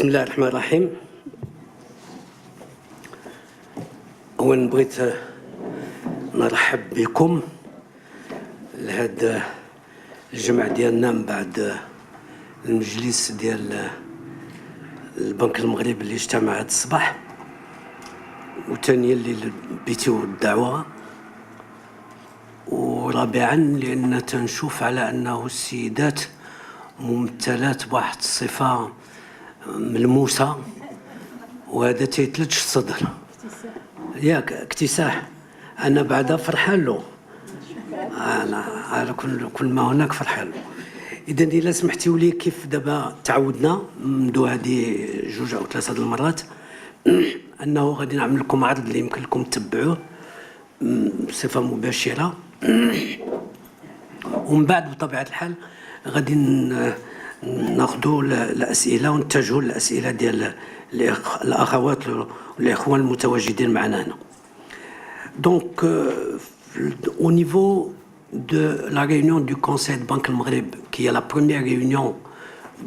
بسم الله الرحمن الرحيم. أولا بغيت نرحب بكم لهذا الجمع ديالنا من بعد المجلس ديال البنك المغربي اللي اجتمع هذا الصباح، وثانيا اللي لبيتيو الدعوة، ورابعا لأن تنشوف على أنه السيدات ممثلات بواحد الصفة ملموسة، وهذا تيتلج الصدر ياك اكتساح. أنا بعدا فرحان له، أنا على كل ما هناك فرحان له. إذا إلا سمحتيو لي، كيف دابا تعودنا منذ هذه 2 أو 3 المرات أنه غادي نعمل لكم عرض اللي يمكن لكم تتبعوه بصفة مباشرة، ومن بعد بطبيعة الحال غادي ناخذوا الأسئلة ونتجهوا للأسئلة ديال الأخوات والإخوان المتواجدين معنا هنا. Donc, au niveau de la réunion du Conseil de Banque Maghreb, qui est la première réunion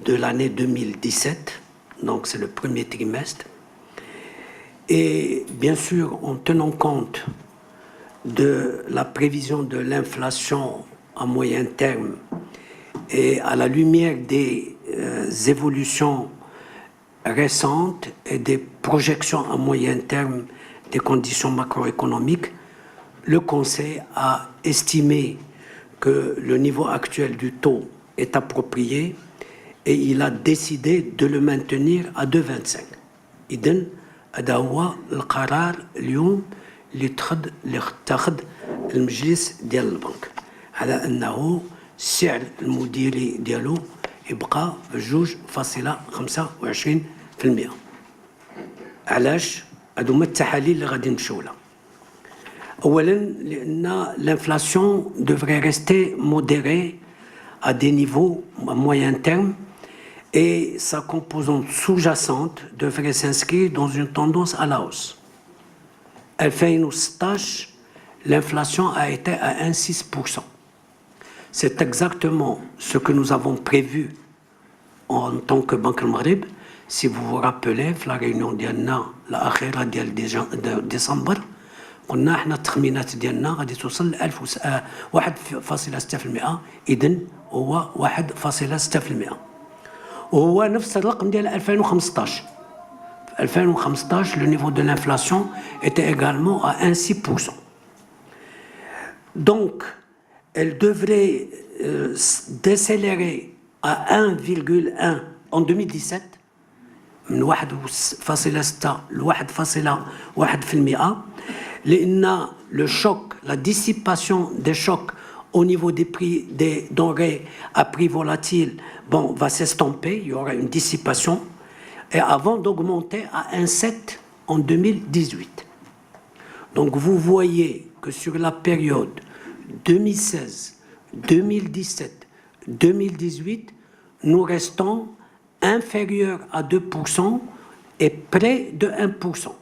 de l'année 2017, donc c'est le premier trimestre, et bien sûr en tenant compte de la prévision de l'inflation à moyen terme et à la lumière des évolutions récentes et des projections à moyen terme des conditions macroéconomiques, le Conseil a estimé que le niveau actuel du taux est approprié et il a décidé de le maintenir à 2,25. إذن هذا هو القرار اليوم اللي اتخذ المجلس ديال البنك، على أنه السعر المديري ديالو يبقى 2.25%. علاش؟ هادو هما التحاليل اللي غادي نمشيو لها. أولا لأن l'inflation devrait rester modérée à des niveaux à moyen terme et sa composante sous-jacente devrait s'inscrire dans une tendance à la hausse. 2016, l'inflation a été à 1,6%. C'est exactement ce que nous avons prévu en tant que Banque Maghreb. Si vous vous rappelez, la réunion ديالنا الأخيرة ديال ديسمبر قلنا احنا التخمينات ديالنا غادي توصل ل 1.6%، إذن هو 1.6%، وهو نفس الرقم ديال 2015. في 2015 le niveau de l'inflation était également à 1,6%. Donc elle devrait décélérer à 1,1 en 2017 من 1.6 ل 1.1%، لأن le choc, la dissipation des chocs au niveau des prix des denrées à prix volatile va s'estomper, il y aura une dissipation, et avant d'augmenter à 1,7 en 2018. Donc vous voyez que sur la période 2016, 2017, 2018, nous restons inférieurs à 2% et près de 1%.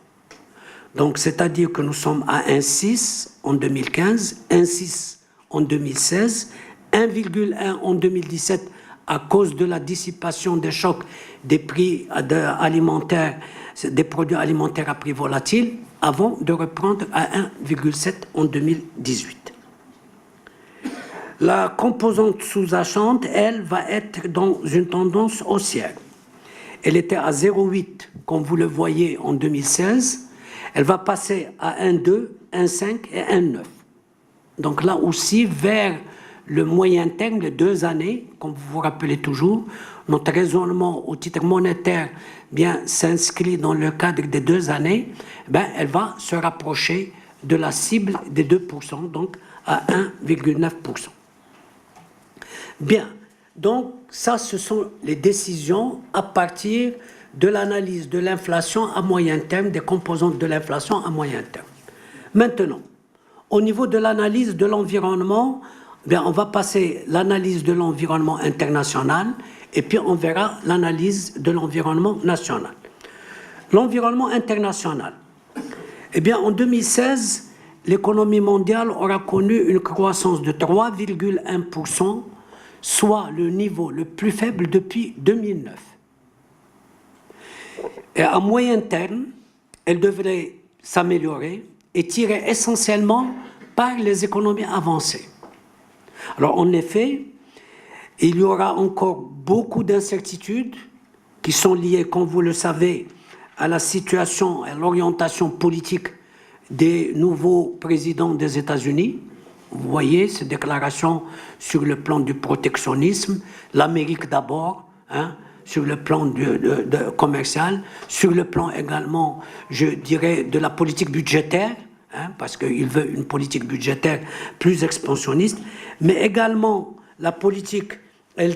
Donc, c'est-à-dire que nous sommes à 1,6 en 2015, 1,6 en 2016, 1,1 en 2017 à cause de la dissipation des chocs des prix alimentaires, des produits alimentaires à prix volatile, avant de reprendre à 1,7 en 2018. La composante sous-jacente, elle, va être dans une tendance haussière. Elle était à 0,8, comme vous le voyez, en 2016. Elle va passer à 1,2, 1,5 et 1,9. Donc là aussi, vers le moyen terme, les 2 années, comme vous vous rappelez toujours, notre raisonnement au titre monétaire s'inscrit dans le cadre des 2 années, elle va se rapprocher de la cible des 2%, donc à 1,9%. Bien, donc ça, ce sont les décisions à partir de l'analyse de l'inflation à moyen terme, des composantes de l'inflation à moyen terme. Maintenant, au niveau de l'analyse de l'environnement, on va passer l'analyse de l'environnement international et puis on verra l'analyse de l'environnement national. L'environnement international, en 2016, l'économie mondiale aura connu une croissance de 3,1%, soit le niveau le plus faible depuis 2009. Et à moyen terme, elle devrait s'améliorer et tirer essentiellement par les économies avancées. Alors en effet, il y aura encore beaucoup d'incertitudes qui sont liées, comme vous le savez, à la situation et à l'orientation politique des nouveaux présidents des États-Unis. Vous voyez ces déclarations sur le plan du protectionnisme, l'Amérique d'abord, sur le plan commercial, sur le plan également, je dirais, de la politique budgétaire, parce qu'il veut une politique budgétaire plus expansionniste, mais également la politique et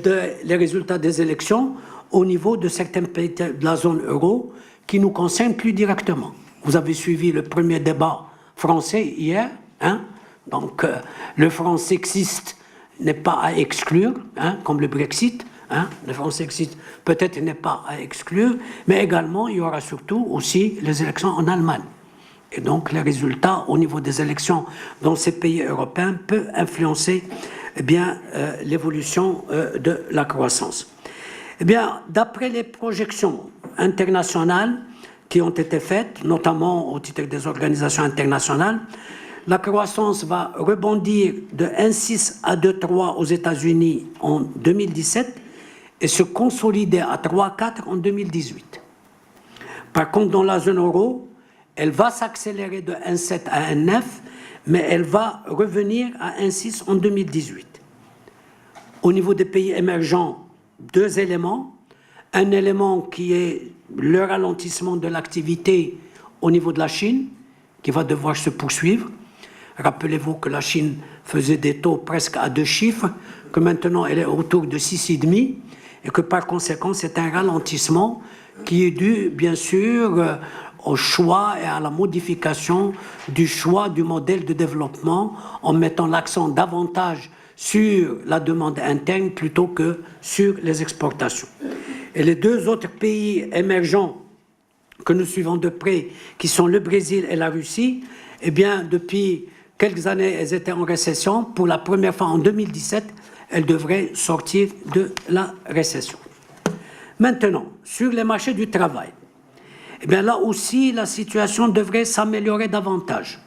les résultats des élections au niveau de certains pays de la zone euro qui nous concernent plus directement. Vous avez suivi le premier débat français hier, donc le franc sexiste n'est pas à exclure, comme le Brexit, le franc sexiste peut-être n'est pas à exclure, mais également il y aura surtout aussi les élections en Allemagne. Et donc les résultats au niveau des élections dans ces pays européens peuvent influencer l'évolution de la croissance. D'après les projections internationales qui ont été faites, notamment au titre des organisations internationales, la croissance va rebondir de 1,6 à 2,3 aux États-Unis en 2017 et se consolider à 3,4 en 2018. Par contre, dans la zone euro, elle va s'accélérer de 1,7 à 1,9, mais elle va revenir à 1,6 en 2018. Au niveau des pays émergents, deux éléments. Un élément qui est le ralentissement de l'activité au niveau de la Chine, qui va devoir se poursuivre. Rappelez-vous que la Chine faisait des taux presque à 2 chiffres, que maintenant elle est autour de 6,5, et que par conséquent c'est un ralentissement qui est dû bien sûr au choix et à la modification du choix du modèle de développement en mettant l'accent davantage sur la demande interne plutôt que sur les exportations. Et les deux autres pays émergents que nous suivons de près, qui sont le Brésil et la Russie, eh bien, depuis quelques années, elles étaient en récession. Pour la première fois en 2017, elles devraient sortir de la récession. Maintenant, sur les marchés du travail, eh bien, là aussi, la situation devrait s'améliorer davantage.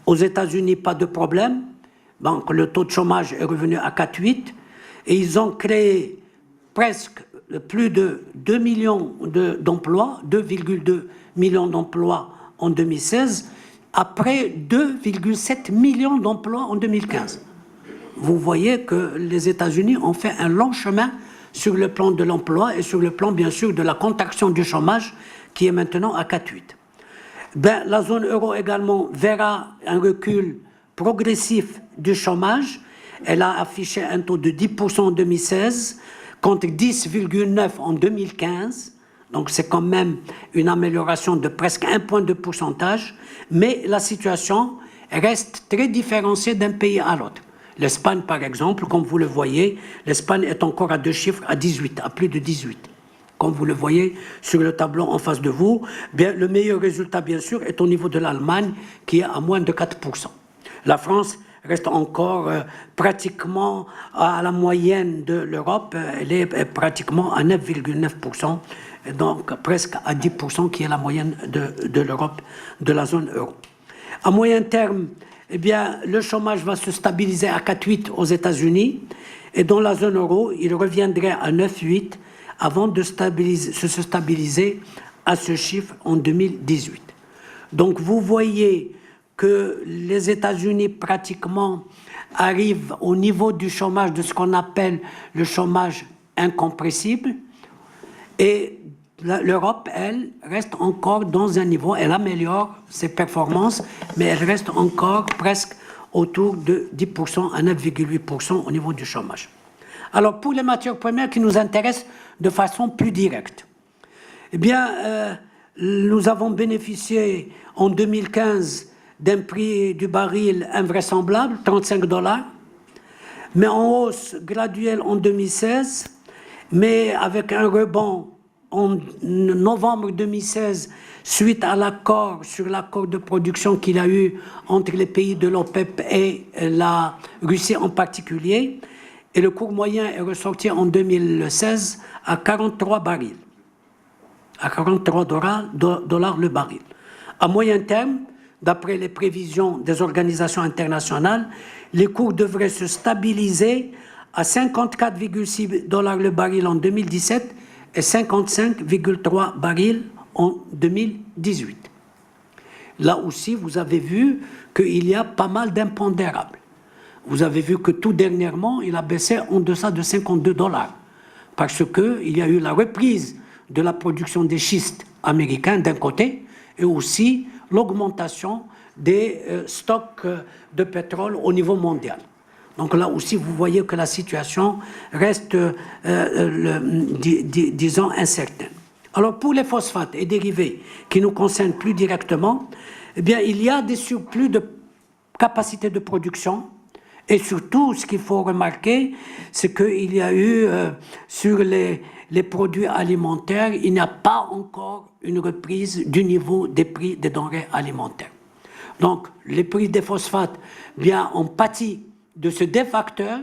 Aux États-Unis, pas de problème. Donc, le taux de chômage est revenu à 4,8 et ils ont créé presque plus de 2 millions d'emplois, 2,2 millions d'emplois en 2016, après 2,7 millions d'emplois en 2015. Vous voyez que les États-Unis ont fait un long chemin sur le plan de l'emploi et sur le plan, bien sûr, de la contraction du chômage qui est maintenant à 4,8. La zone euro également verra un recul progressif du chômage. Elle a affiché un taux de 10% en 2016 contre 10,9% en 2015. Donc c'est quand même une amélioration de presque 1 point de pourcentage. Mais la situation reste très différenciée d'un pays à l'autre. L'Espagne, par exemple, comme vous le voyez, l'Espagne est encore à 2 chiffres, à 18, à plus de 18. Comme vous le voyez sur le tableau en face de vous, le meilleur résultat, bien sûr, est au niveau de l'Allemagne, qui est à moins de 4%. La France reste encore pratiquement à la moyenne de l'Europe. Elle est pratiquement à 9,9%, donc presque à 10% qui est la moyenne de l'Europe, de la zone euro. À moyen terme, eh bien, le chômage va se stabiliser à 4,8 aux États-Unis et dans la zone euro, il reviendrait à 9,8 avant de se stabiliser à ce chiffre en 2018. Donc vous voyez que les États-Unis pratiquement arrivent au niveau du chômage de ce qu'on appelle le chômage incompressible et l'Europe, elle, reste encore dans un niveau, elle améliore ses performances, mais elle reste encore presque autour de 10% à 9,8% au niveau du chômage. Alors pour les matières premières qui nous intéressent de façon plus directe, eh bien, nous avons bénéficié en 2015 d'un prix du baril invraisemblable, $35, mais en hausse graduelle en 2016, mais avec un rebond en novembre 2016 suite à l'accord sur l'accord de production qu'il y a eu entre les pays de l'OPEP et la Russie en particulier, et le cours moyen est ressorti en 2016 à 43 barils. à 43 dollars le baril. À moyen terme, d'après les prévisions des organisations internationales, les cours devraient se stabiliser à 54,6 dollars le baril en 2017 et 55,3 barils en 2018. Là aussi, vous avez vu qu'il y a pas mal d'impondérables. Vous avez vu que tout dernièrement, il a baissé en deçà de 52 dollars parce qu'il y a eu la reprise de la production des schistes américains d'un côté et aussi l'augmentation des stocks de pétrole au niveau mondial. Donc là aussi, vous voyez que la situation reste, disons, incertaine. Alors pour les phosphates et dérivés qui nous concernent plus directement, eh bien, il y a des surplus de capacité de production et surtout, ce qu'il faut remarquer, c'est qu'il y a eu sur les produits alimentaires, il n'y a pas encore une reprise du niveau des prix des denrées alimentaires. Donc, les prix des phosphates, bien, ont pâti de ce deux facteurs.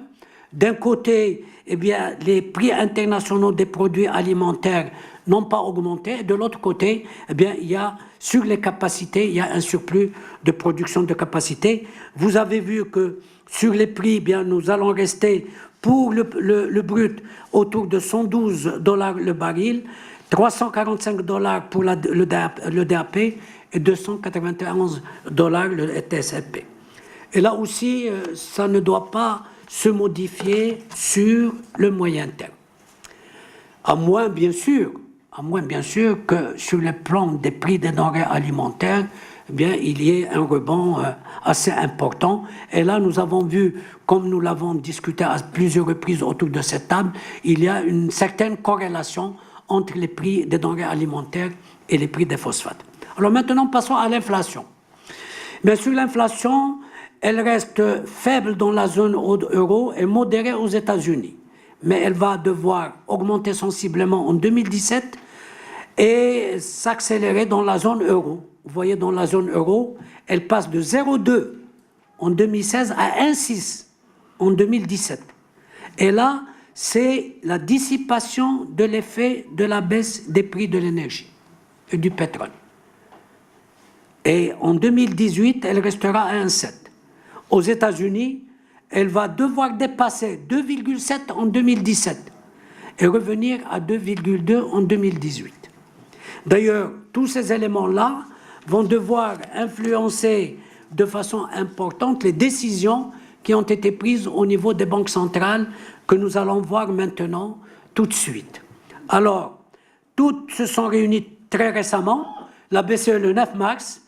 D'un côté, eh bien, les prix internationaux des produits alimentaires n'ont pas augmenté. De l'autre côté, eh bien, il y a, sur les capacités, il y a un surplus de production de capacité. Vous avez vu que sur les prix, eh bien, nous allons rester pour le brut autour de 112 dollars le baril, 345 dollars pour le DAP et 291 dollars le TSP. Et là aussi, ça ne doit pas se modifier sur le moyen terme. À moins, bien sûr, que sur le plan des prix des denrées alimentaires, eh bien, il y ait un rebond assez important. Et là, nous avons vu, comme nous l'avons discuté à plusieurs reprises autour de cette table, il y a une certaine corrélation entre les prix des denrées alimentaires et les prix des phosphates. Alors maintenant, passons à l'inflation. Bien sûr, l'inflation, elle reste faible dans la zone euro et modérée aux États-Unis. Mais elle va devoir augmenter sensiblement en 2017 et s'accélérer dans la zone euro. Vous voyez, dans la zone euro, elle passe de 0,2 en 2016 à 1,6 en 2017. Et là, c'est la dissipation de l'effet de la baisse des prix de l'énergie et du pétrole. Et en 2018, elle restera à 1,7. Aux États-Unis, elle va devoir dépasser 2,7 en 2017 et revenir à 2,2 en 2018. D'ailleurs, tous ces éléments-là vont devoir influencer de façon importante les décisions qui ont été prises au niveau des banques centrales que nous allons voir maintenant tout de suite. Alors, toutes se sont réunies très récemment. La BCE, le 9 mars,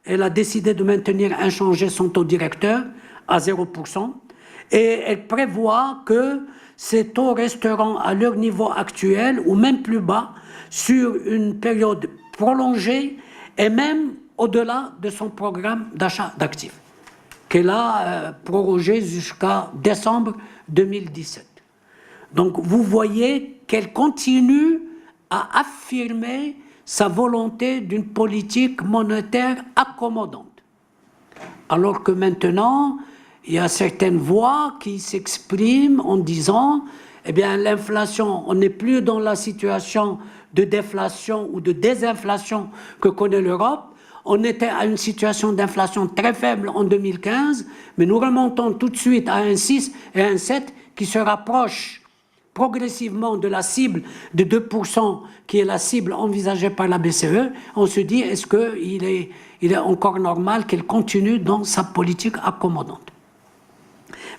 elle a décidé de maintenir inchangé son taux directeur à 0%. Et elle prévoit que ces taux resteront à leur niveau actuel ou même plus bas sur une période prolongée et même au-delà de son programme d'achat d'actifs, qu'elle a prorogé jusqu'à décembre 2017. Donc vous voyez qu'elle continue à affirmer sa volonté d'une politique monétaire accommodante. Alors que maintenant, il y a certaines voix qui s'expriment en disant, eh bien, l'inflation, on n'est plus dans la situation de déflation ou de désinflation que connaît l'Europe. On était à une situation d'inflation très faible en 2015, mais nous remontons tout de suite à 1,6 et 1,7 qui se rapprochent progressivement de la cible de 2% qui est la cible envisagée par la BCE. On se dit, est-ce qu'il est encore normal qu'elle continue dans sa politique accommodante?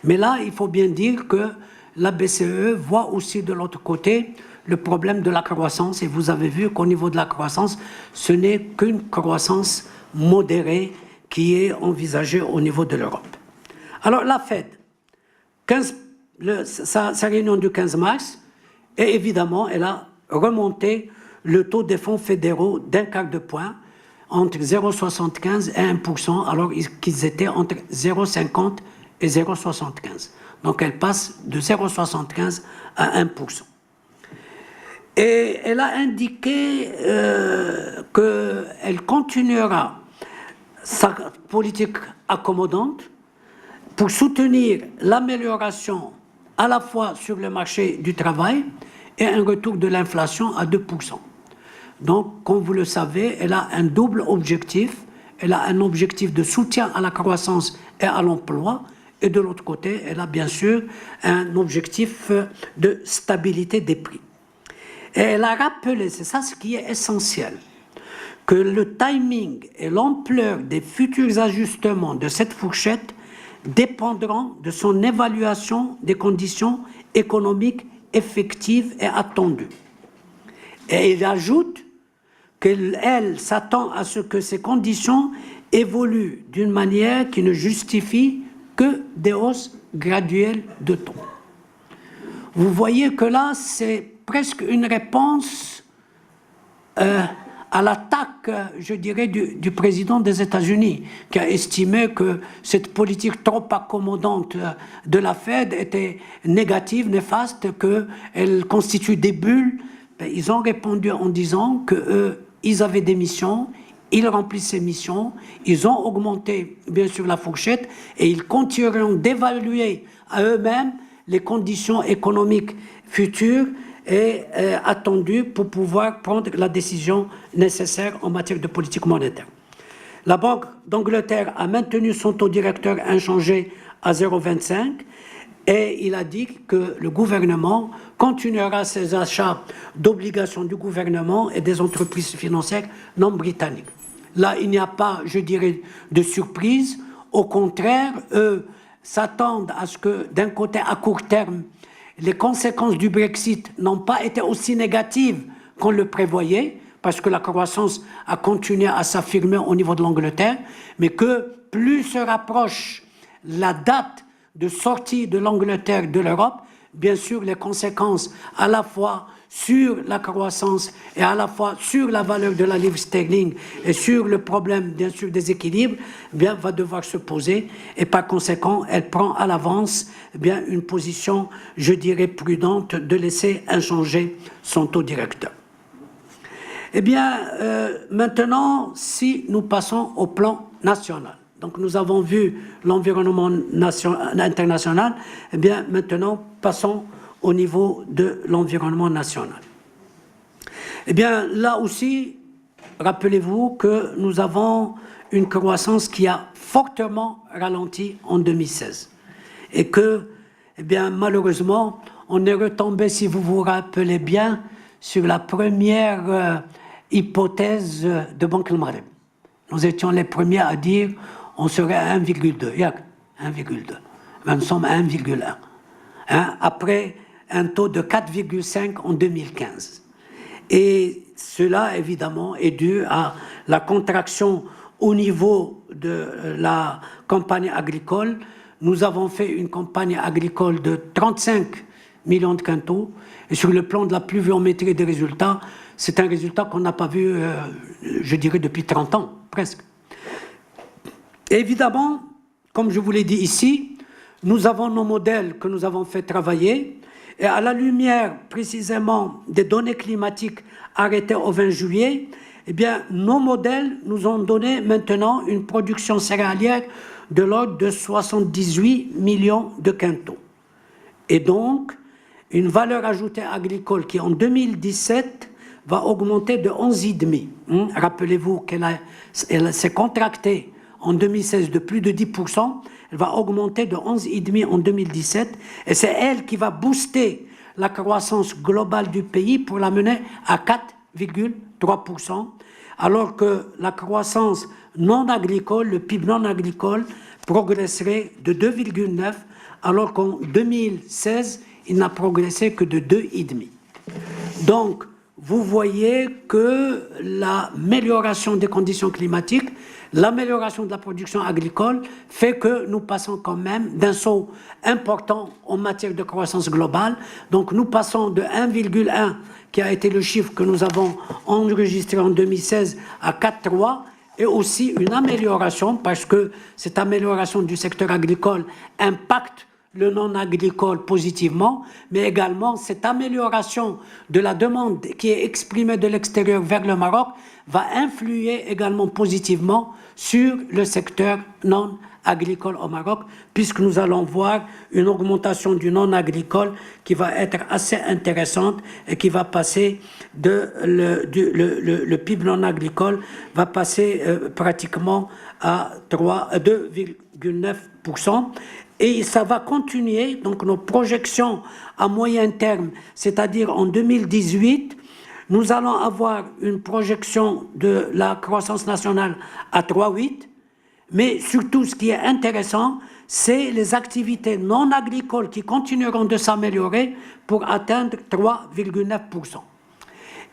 Mais là, il faut bien dire que la BCE voit aussi de l'autre côté le problème de la croissance. Et vous avez vu qu'au niveau de la croissance, ce n'est qu'une croissance modérée qui est envisagée au niveau de l'Europe. Alors la Fed, sa réunion du 15 mars, et évidemment, elle a remonté le taux des fonds fédéraux d'un quart de point entre 0,75 et 1%, alors qu'ils étaient entre 0,50 et 0,75. Donc elle passe de 0,75 à 1%. Et elle a indiqué qu'elle continuera sa politique accommodante pour soutenir l'amélioration à la fois sur le marché du travail et un retour de l'inflation à 2%. Donc, comme vous le savez, elle a un double objectif. Elle a un objectif de soutien à la croissance et à l'emploi. Et de l'autre côté, elle a bien sûr un objectif de stabilité des prix. Et elle a rappelé, c'est ça ce qui est essentiel, que le timing et l'ampleur des futurs ajustements de cette fourchette dépendront de son évaluation des conditions économiques effectives et attendues. Et il ajoute qu'elle s'attend à ce que ces conditions évoluent d'une manière qui ne justifie que des hausses graduelles de taux. Vous voyez que là, c'est presque une réponse à l'attaque, je dirais, du président des États-Unis, qui a estimé que cette politique trop accommodante de la Fed était négative, néfaste, qu'elle constitue des bulles. Ils ont répondu en disant qu'ils avaient des missions, ils remplissent ces missions, ils ont augmenté, bien sûr, la fourchette, et ils continueront d'évaluer à eux-mêmes les conditions économiques futures et attendues pour pouvoir prendre la décision nécessaire en matière de politique monétaire. La Banque d'Angleterre a maintenu son taux directeur inchangé à 0,25 et il a dit que le gouvernement continuera ses achats d'obligations du gouvernement et des entreprises financières non britanniques. Là, il n'y a pas, je dirais, de surprise. Au contraire, eux s'attendent à ce que, d'un côté, à court terme, les conséquences du Brexit n'ont pas été aussi négatives qu'on le prévoyait, parce que la croissance a continué à s'affirmer au niveau de l'Angleterre, mais que plus se rapproche la date de sortie de l'Angleterre de l'Europe, bien sûr, les conséquences à la fois sur la croissance et à la fois sur la valeur de la livre sterling et sur le problème, bien sûr, des équilibres, bien, va devoir se poser. Et par conséquent, elle prend à l'avance bien une position, je dirais, prudente de laisser inchangé son taux directeur. Eh bien, maintenant, si nous passons au plan national. Donc, nous avons vu l'environnement international. Eh bien, maintenant, passons au niveau de l'environnement national. Eh bien, là aussi, rappelez-vous que nous avons une croissance qui a fortement ralenti en 2016. Et que, eh bien, malheureusement, on est retombé, si vous vous rappelez bien, sur la première hypothèse de Banque El Maghreb. Nous étions les premiers à dire on serait à 1,2. 1,2. Nous sommes à 1,1. Hein, après un taux de 4,5 en 2015. Et cela, évidemment, est dû à la contraction au niveau de la campagne agricole. Nous avons fait une campagne agricole de 35 millions de quintaux. Et sur le plan de la pluviométrie des résultats, c'est un résultat qu'on n'a pas vu, je dirais, depuis 30 ans, presque. Et évidemment, comme je vous l'ai dit ici, nous avons nos modèles que nous avons fait travailler. Et à la lumière, précisément, des données climatiques arrêtées au 20 juillet, eh bien, nos modèles nous ont donné maintenant une production céréalière de l'ordre de 78 millions de quintaux. Et donc, une valeur ajoutée agricole qui, en 2017, va augmenter de 11,5. Rappelez-vous qu'elle s'est contractée en 2016 de plus de 10%. Elle va augmenter de 11,5 en 2017 et c'est elle qui va booster la croissance globale du pays pour l'amener à 4,3%, alors que la croissance non agricole, le PIB non agricole, progresserait de 2,9, alors qu'en 2016, il n'a progressé que de 2,5. Donc, vous voyez que l'amélioration des conditions climatiques, l'amélioration de la production agricole fait que nous passons quand même d'un saut important en matière de croissance globale. Donc nous passons de 1,1, qui a été le chiffre que nous avons enregistré en 2016, à 4,3, et aussi une amélioration, parce que cette amélioration du secteur agricole impacte le non-agricole positivement, mais également cette amélioration de la demande qui est exprimée de l'extérieur vers le Maroc va influer également positivement sur le secteur non agricole au Maroc, puisque nous allons voir une augmentation du non agricole qui va être assez intéressante et qui va passer le PIB non agricole va passer pratiquement à 2,9%. Et ça va continuer, donc nos projections à moyen terme, c'est-à-dire en 2018, nous allons avoir une projection de la croissance nationale à 3,8%, mais surtout ce qui est intéressant, c'est les activités non agricoles qui continueront de s'améliorer pour atteindre 3,9%.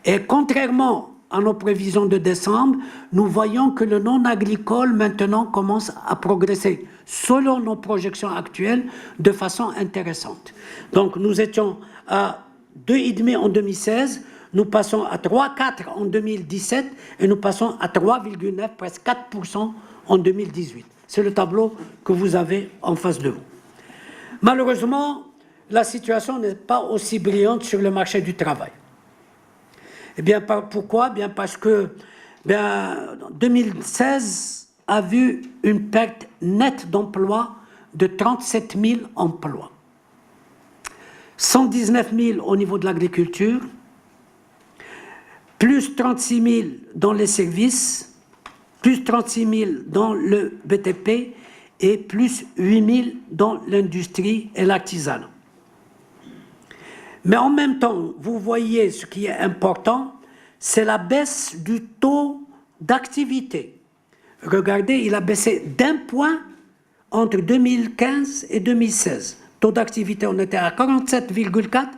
Et contrairement à nos prévisions de décembre, nous voyons que le non agricole maintenant commence à progresser, selon nos projections actuelles, de façon intéressante. Donc nous étions à 2,5 en 2016, nous passons à 3,4 en 2017 et nous passons à 3,9, presque 4% en 2018. C'est le tableau que vous avez en face de vous. Malheureusement, la situation n'est pas aussi brillante sur le marché du travail. Eh bien, pourquoi? Bien parce que 2016 a vu une perte nette d'emplois de 37 000 emplois. 119 000 au niveau de l'agriculture, plus 36 000 dans les services, plus 36 000 dans le BTP et plus 8 000 dans l'industrie et l'artisanat. Mais en même temps, vous voyez ce qui est important, c'est la baisse du taux d'activité. Regardez, il a baissé d'1 point entre 2015 et 2016. Taux d'activité, on était à 47,4,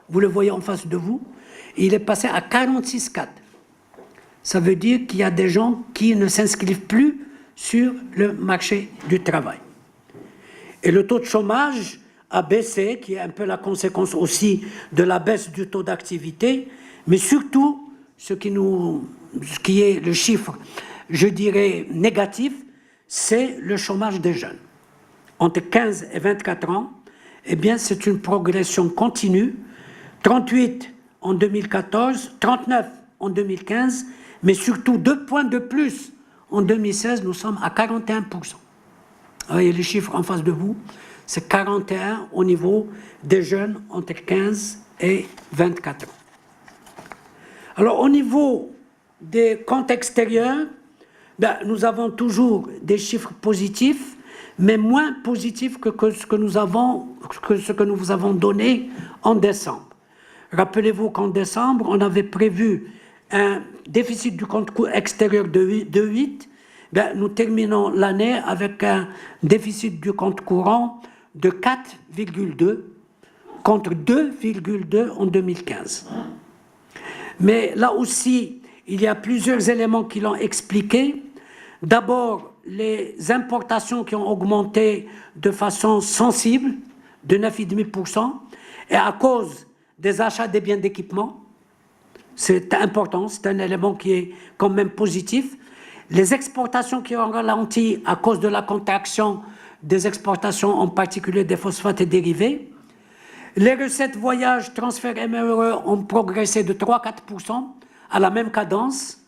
vous le voyez en face de vous, et il est passé à 46,4. Ça veut dire qu'il y a des gens qui ne s'inscrivent plus sur le marché du travail. Et le taux de chômage a baissé, qui est un peu la conséquence aussi de la baisse du taux d'activité, mais surtout, ce qui est le chiffre, je dirais, négatif, c'est le chômage des jeunes. Entre 15 et 24 ans, eh bien, c'est une progression continue, 38 en 2014, 39 en 2015, mais surtout 2 points de plus. En 2016, nous sommes à 41%. Vous voyez les chiffres en face de vous, c'est 41 au niveau des jeunes entre 15 et 24 ans. Alors, au niveau des comptes extérieurs, nous avons toujours des chiffres positifs, mais moins positifs que ce que nous vous avons donné en décembre. Rappelez-vous qu'en décembre, on avait prévu un déficit du compte extérieur de 8, nous terminons l'année avec un déficit du compte courant de 4,2 contre 2,2 en 2015. Mais là aussi, il y a plusieurs éléments qui l'ont expliqué. D'abord, les importations qui ont augmenté de façon sensible, de 9,5%, et à cause des achats des biens d'équipement. C'est important, c'est un élément qui est quand même positif. Les exportations qui ont ralenti à cause de la contraction des exportations, en particulier des phosphates et dérivés. Les recettes voyages, transferts MRE ont progressé de 3-4% à la même cadence.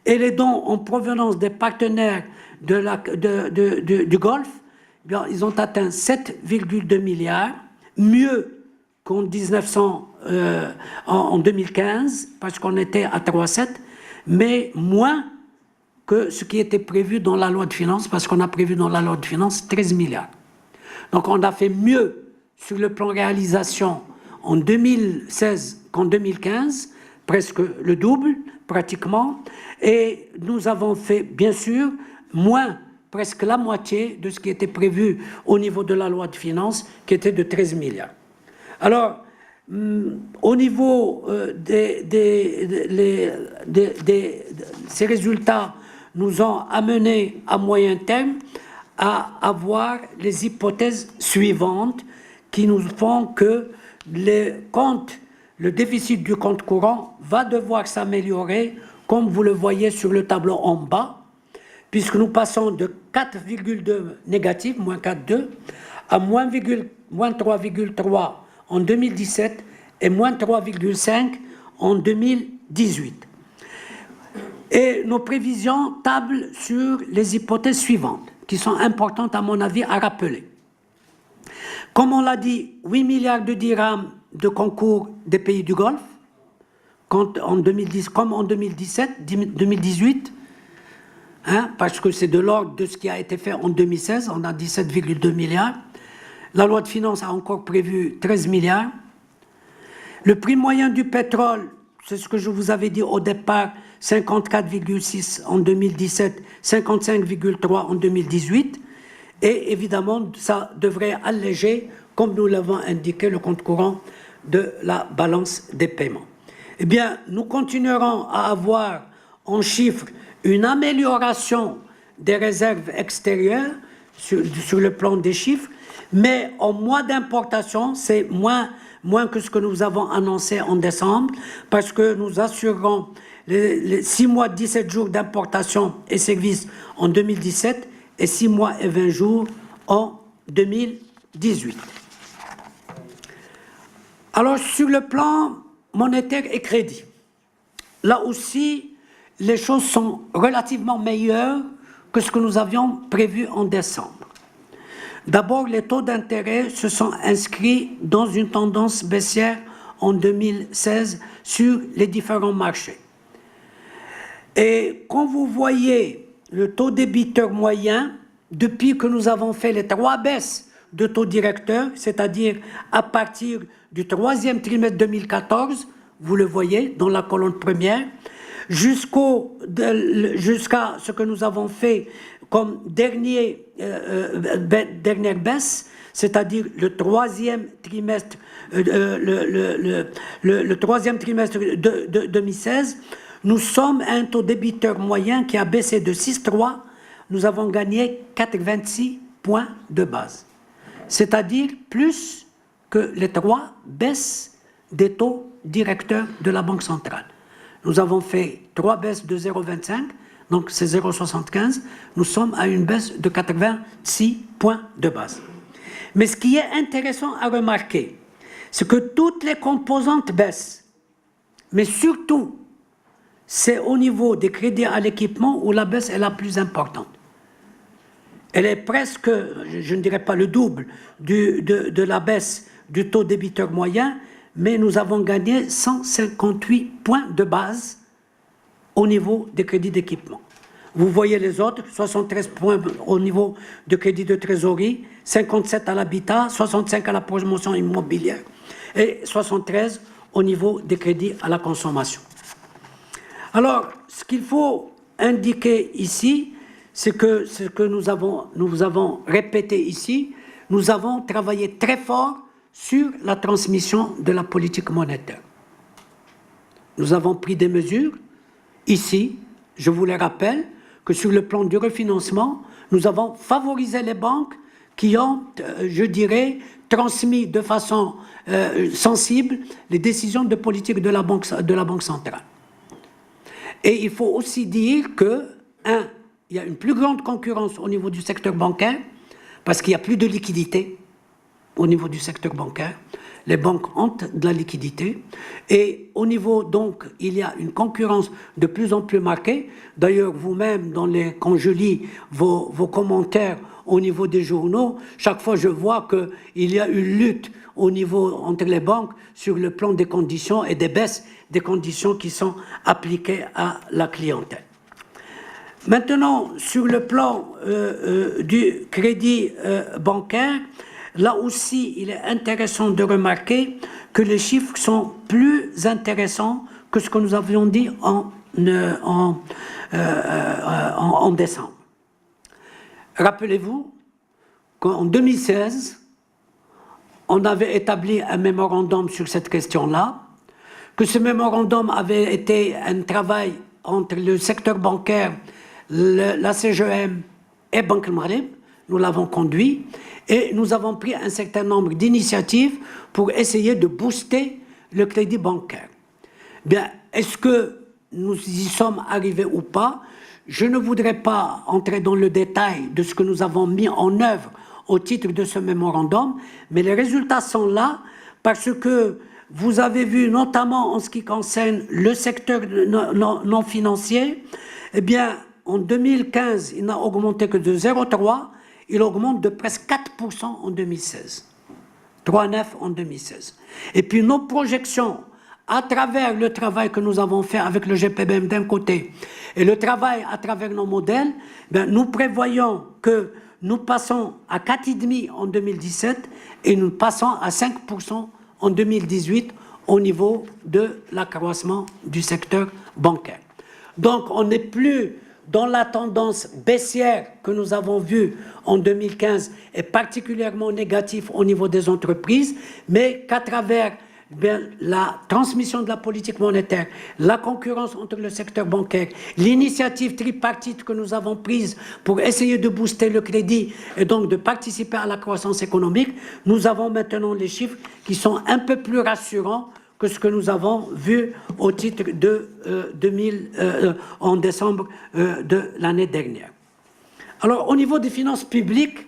Et les dons en provenance des partenaires du Golfe, bien, ils ont atteint 7,2 milliards, mieux qu'en 2015, parce qu'on était à 3,7, mais moins que ce qui était prévu dans la loi de finances, parce qu'on a prévu dans la loi de finances 13 milliards. Donc on a fait mieux sur le plan réalisation en 2016 qu'en 2015, presque le double, pratiquement, et nous avons fait, bien sûr, moins, presque la moitié de ce qui était prévu au niveau de la loi de finances, qui était de 13 milliards. Alors, au niveau ces résultats nous ont amenés à moyen terme à avoir les hypothèses suivantes qui nous font que le déficit du compte courant va devoir s'améliorer, comme vous le voyez sur le tableau en bas, puisque nous passons de 4,2 négatif, moins 4,2, à moins 3,3 en 2017 et moins 3,5 en 2018. Et nos prévisions tablent sur les hypothèses suivantes, qui sont importantes à mon avis à rappeler. Comme on l'a dit, 8 milliards de dirhams de concours des pays du Golfe, comme en 2017, 2018, parce que c'est de l'ordre de ce qui a été fait en 2016, on a 17,2 milliards. La loi de finances a encore prévu 13 milliards. Le prix moyen du pétrole, c'est ce que je vous avais dit au départ, 54,6 en 2017, 55,3 en 2018. Et évidemment, ça devrait alléger, comme nous l'avons indiqué, le compte courant de la balance des paiements. Eh bien, nous continuerons à avoir en chiffres une amélioration des réserves extérieures sur le plan des chiffres, mais en mois d'importation, c'est moins que ce que nous avons annoncé en décembre, parce que nous assurerons les 6 mois, 17 jours d'importation et services en 2017 et 6 mois et 20 jours en 2018. Alors, sur le plan monétaire et crédit, là aussi, les choses sont relativement meilleures que ce que nous avions prévu en décembre. D'abord, les taux d'intérêt se sont inscrits dans une tendance baissière en 2016 sur les différents marchés. Et quand vous voyez le taux débiteur moyen, depuis que nous avons fait les 3 baisses de taux directeur, c'est-à-dire à partir du 3e trimestre 2014, vous le voyez dans la colonne première, jusqu'à ce que nous avons fait comme dernière baisse, c'est-à-dire le 3e trimestre, le 3e trimestre de 2016, nous sommes à un taux débiteur moyen qui a baissé de 6,3, nous avons gagné 4,26 points de base, c'est-à-dire plus que les 3 baisses des taux directeurs de la Banque centrale. Nous avons fait 3 baisses de 0,25, donc c'est 0,75. Nous sommes à une baisse de 86 points de base. Mais ce qui est intéressant à remarquer, c'est que toutes les composantes baissent. Mais surtout, c'est au niveau des crédits à l'équipement où la baisse est la plus importante. Elle est presque, je ne dirais pas le double de la baisse du taux débiteur moyen, mais nous avons gagné 158 points de base au niveau des crédits d'équipement. Vous voyez les autres, 73 points au niveau de crédit de trésorerie, 57 à l'habitat, 65 à la promotion immobilière et 73 au niveau des crédits à la consommation. Alors, ce qu'il faut indiquer ici, c'est que ce que nous avons répété ici, nous avons travaillé très fort sur la transmission de la politique monétaire. Nous avons pris des mesures. Ici, je vous les rappelle, que sur le plan du refinancement, nous avons favorisé les banques qui ont, je dirais, transmis de façon sensible les décisions de politique de la Banque centrale. Et il faut aussi dire que, il y a une plus grande concurrence au niveau du secteur bancaire, parce qu'il n'y a plus de liquidité au niveau du secteur bancaire. Les banques ont de la liquidité. Et au niveau, donc, il y a une concurrence de plus en plus marquée. D'ailleurs, vous-même, quand je lis vos commentaires au niveau des journaux, chaque fois je vois qu'il y a une lutte au niveau entre les banques sur le plan des conditions et des baisses des conditions qui sont appliquées à la clientèle. Maintenant, sur le plan du crédit bancaire, là aussi, il est intéressant de remarquer que les chiffres sont plus intéressants que ce que nous avions dit en décembre. Rappelez-vous qu'en 2016, on avait établi un mémorandum sur cette question-là, que ce mémorandum avait été un travail entre le secteur bancaire, la CGM et Banque Maghreb. Nous l'avons conduit et nous avons pris un certain nombre d'initiatives pour essayer de booster le crédit bancaire. Bien, est-ce que nous y sommes arrivés ou pas? Je ne voudrais pas entrer dans le détail de ce que nous avons mis en œuvre au titre de ce mémorandum, mais les résultats sont là parce que vous avez vu notamment en ce qui concerne le secteur non financier, eh bien, en 2015, il n'a augmenté que de 0,3, il augmente de presque 4% en 2016. 3,9 en 2016. Et puis nos projections, à travers le travail que nous avons fait avec le GPBM d'un côté, et le travail à travers nos modèles, ben, nous prévoyons que nous passons à 4,5 en 2017 et nous passons à 5% en 2018 au niveau de l'accroissement du secteur bancaire. Donc on n'est plus dans la tendance baissière que nous avons vue en 2015 et particulièrement négative au niveau des entreprises, mais qu'à travers la transmission de la politique monétaire, la concurrence entre le secteur bancaire, l'initiative tripartite que nous avons prise pour essayer de booster le crédit et donc de participer à la croissance économique, nous avons maintenant les chiffres qui sont un peu plus rassurants que ce que nous avons vu au titre de en décembre de l'année dernière. Alors, au niveau des finances publiques,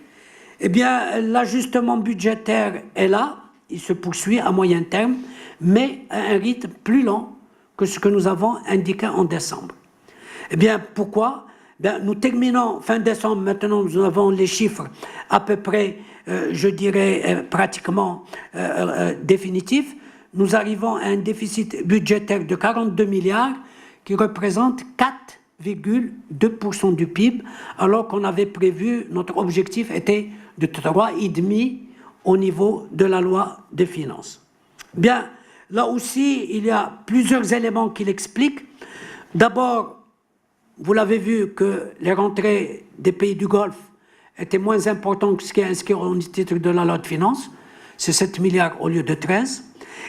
eh bien, l'ajustement budgétaire est là, il se poursuit à moyen terme, mais à un rythme plus lent que ce que nous avons indiqué en décembre. Eh bien, pourquoi? Ben, nous terminons fin décembre, maintenant nous avons les chiffres à peu près, je dirais, pratiquement définitifs. Nous arrivons à un déficit budgétaire de 42 milliards qui représente 4,2% du PIB, alors qu'on avait prévu, notre objectif était de 3,5% au niveau de la loi des finances. Bien, là aussi, il y a plusieurs éléments qui l'expliquent. D'abord, vous l'avez vu que les rentrées des pays du Golfe étaient moins importantes que ce qui est inscrit au titre de la loi de finances, c'est 7 milliards au lieu de 13.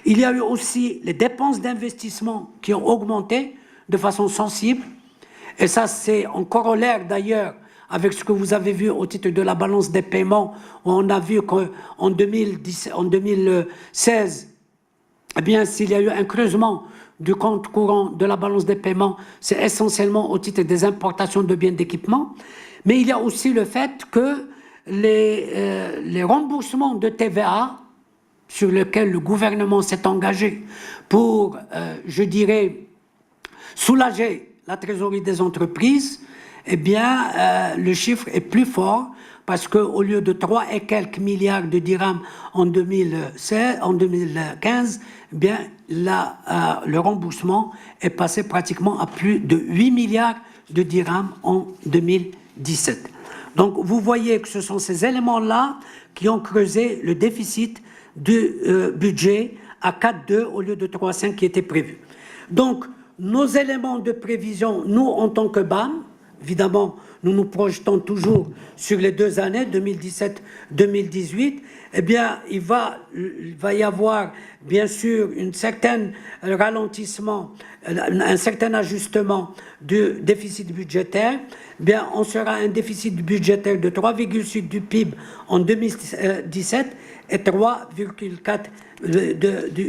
Il y a eu aussi les dépenses d'investissement qui ont augmenté de façon sensible, et ça c'est en corollaire d'ailleurs avec ce que vous avez vu au titre de la balance des paiements, où on a vu qu'en 2016, eh bien, s'il y a eu un creusement du compte courant de la balance des paiements, c'est essentiellement au titre des importations de biens d'équipement, mais il y a aussi le fait que les remboursements de TVA sur lesquels le gouvernement s'est engagé pour, je dirais, soulager la trésorerie des entreprises, eh bien, le chiffre est plus fort parce qu'au lieu de 3 et quelques milliards de dirhams en 2015, eh bien, le remboursement est passé pratiquement à plus de 8 milliards de dirhams en 2017. Donc, vous voyez que ce sont ces éléments-là qui ont creusé le déficit du budget à 4,2 au lieu de 3,5 qui était prévu. Donc, nos éléments de prévision, nous, en tant que BAM, évidemment, nous nous projetons toujours sur les 2 années, 2017-2018, eh bien, il va y avoir, bien sûr, un certain ralentissement, un certain ajustement du déficit budgétaire. Bien, on sera un déficit budgétaire de 3,6 du PIB en 2017 et 3,4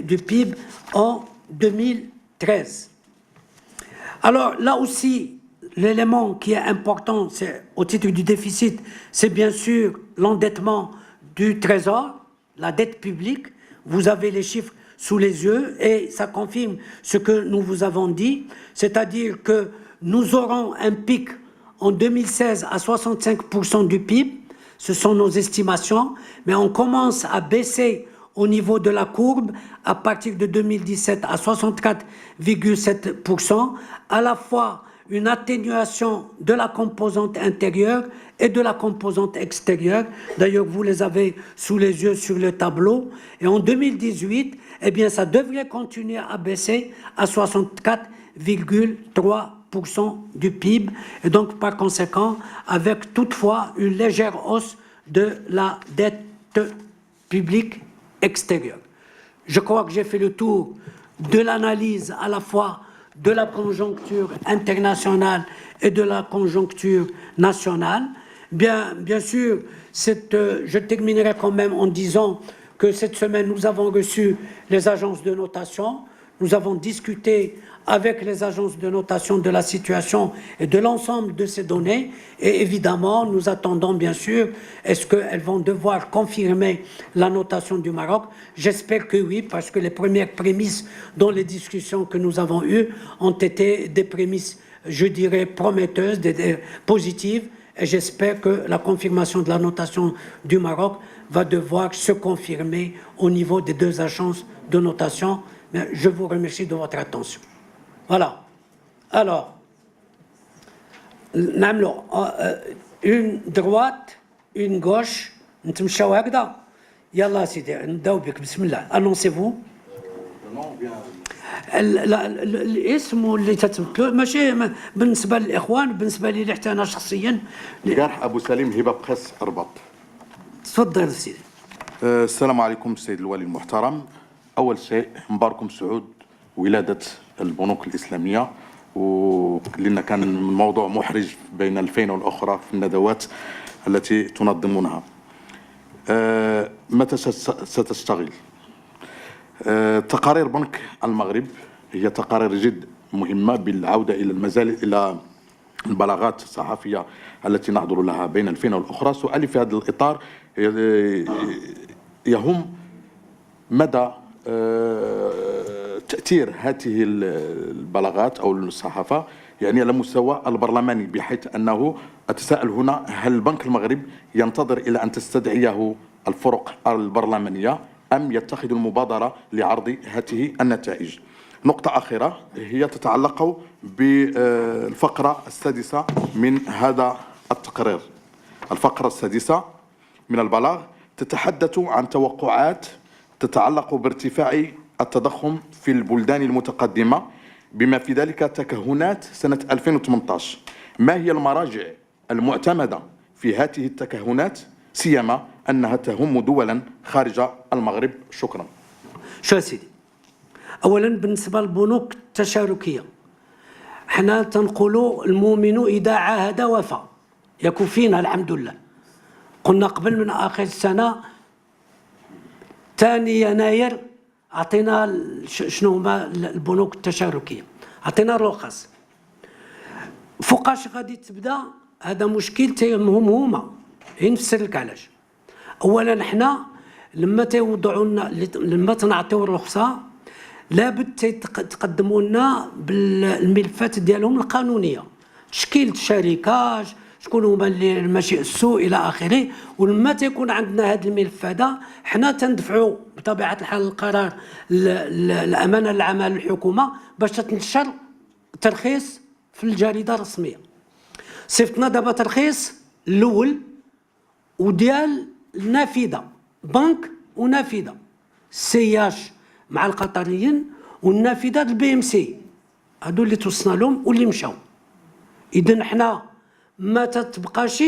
du PIB en 2013. Alors, là aussi, l'élément qui est important, c'est au titre du déficit, c'est bien sûr l'endettement du Trésor, la dette publique. Vous avez les chiffres sous les yeux et ça confirme ce que nous vous avons dit, c'est-à-dire que nous aurons un pic en 2016 à 65% du PIB, ce sont nos estimations, mais on commence à baisser au niveau de la courbe à partir de 2017 à 64,7%, à la fois une atténuation de la composante intérieure et de la composante extérieure. D'ailleurs, vous les avez sous les yeux sur le tableau. Et en 2018, eh bien, ça devrait continuer à baisser à 64,3% du PIB. Et donc, par conséquent, avec toutefois une légère hausse de la dette publique extérieure. Je crois que j'ai fait le tour de l'analyse à la fois de la conjoncture internationale et de la conjoncture nationale. Bien sûr, je terminerai quand même en disant que cette semaine, nous avons reçu les agences de notation, Nous avons discuté avec les agences de notation de la situation et de l'ensemble de ces données. Et évidemment, nous attendons bien sûr, est-ce qu'elles vont devoir confirmer la notation du Maroc? J'espère que oui, parce que les premières prémices dans les discussions que nous avons eues ont été des prémices, je dirais, prometteuses, positives. Et j'espère que la confirmation de la notation du Maroc va devoir se confirmer au niveau des deux agences de notation. Mais je vous remercie de votre attention. Voilà. Alors, نعملوا une droite, une gauche, نتمشاو هكذا. يلا سيدي نبداو بك بسم الله. Annoncez-vous. الاسم واللي تتمثلوا ماشي بالنسبه للاخوان، بالنسبه لي حتى انا شخصيا. جارح ابو سليم هبه بخس رباط. تفضل سيدي. السلام عليكم السيد الوالي المحترم. اول شيء مباركم سعود ولاده البنوك الاسلاميه، ولان كان الموضوع محرج بين الفين والاخرى في الندوات التي تنظمونها. متى ستشتغل؟ تقارير بنك المغرب هي تقارير جد مهمة بالعودة إلى البلاغات الصحفية التي نحضر لها بين الفين والأخرى. سؤالي في هذا الإطار يهم مدى تأثير هذه البلاغات أو الصحافة يعني على المستوى البرلماني، بحيث أنه أتساءل هنا هل البنك المغرب ينتظر إلى أن تستدعيه الفرق البرلمانية أم يتخذ المبادرة لعرض هذه النتائج؟ نقطة أخيرة هي تتعلق بالفقرة السادسة من هذا التقرير. الفقرة السادسة من البلاغ تتحدث عن توقعات تتعلق بارتفاع التضخم في البلدان المتقدمة بما في ذلك تكهنات سنة 2018. ما هي المراجع المعتمدة في هذه التكهنات سيما أنها تهم دولا خارج المغرب؟ شكرا. شو سيدي، أولا بالنسبة للبنوك التشاركية حنا تنقولوا المؤمن إذا عاهد وفى، يكون فينا الحمد لله. قلنا قبل من آخر السنة 2 يناير أعطينا شنو هما البنوك التشاركية، أعطينا الرخص. فوقاش غادي تبدا هذا مشكل تيهمهم هما، نفسر لك علاش. اولا حنا لما تيوضعوا لنا لما تنعطيو الرخصه لابد تقدموا لنا بالملفات ديالهم القانونيه، تشكيل الشركه، شكون هما اللي ماشي السوق الى اخره. ولما تيكون عندنا هذا الملف هذا حنا تندفعوا بطبيعه الحال القرار الامانه العامه للحكومه باش تنشر ترخيص في الجريده الرسميه. صيفطنا دابا ترخيص الاول وديال النافذه بنك ونافذه سياش مع القطريين والنافذه البي ام سي، هادو اللي توصلنا لهم واللي مشاو. اذا حنا ما تتبقاش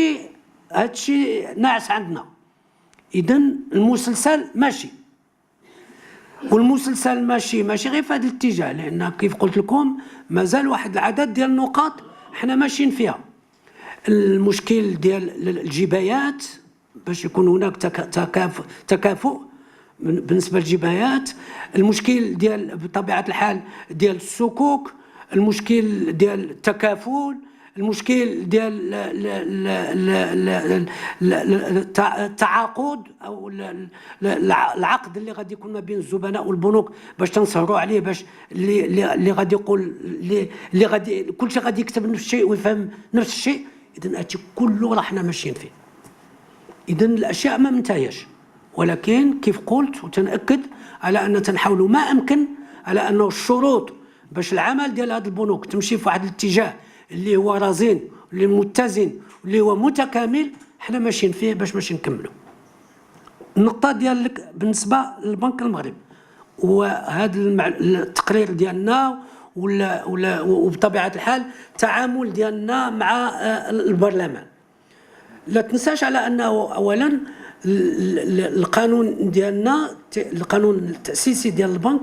هادشي ناعس عندنا. اذا المسلسل ماشي، والمسلسل ماشي غير في هذا الاتجاه، لان كيف قلت لكم مازال واحد العدد ديال النقاط حنا ماشيين فيها. المشكل ديال الجبايات باش يكون هناك تكافؤ بالنسبه للجبايات، المشكل ديال بطبيعه الحال ديال الصكوك، المشكل ديال التكافل، المشكل ديال التعاقد او العقد اللي غادي يكون ما بين الزبناء والبنوك باش تنسهروا عليه، باش اللي غادي يقول اللي غادي كل شيء غادي يكتب نفس الشيء ويفهم نفس الشيء. اذا هادشي كله راه حنا ماشيين فيه. اذا الاشياء ما منتهياش، ولكن كيف قلت وتنأكد على ان تنحاولوا ما امكن على انه الشروط باش العمل ديال هذه البنوك تمشي في واحد الاتجاه اللي هو رزين اللي متزن اللي هو متكامل، حنا ماشيين فيه باش ماشي نكملوا. النقطه ديالك بالنسبه للبنك المغرب وهذا التقرير ديالنا وبطبيعه الحال التعامل ديالنا مع البرلمان. لا تنساش على انه اولا القانون ديالنا القانون التاسيسي ديال البنك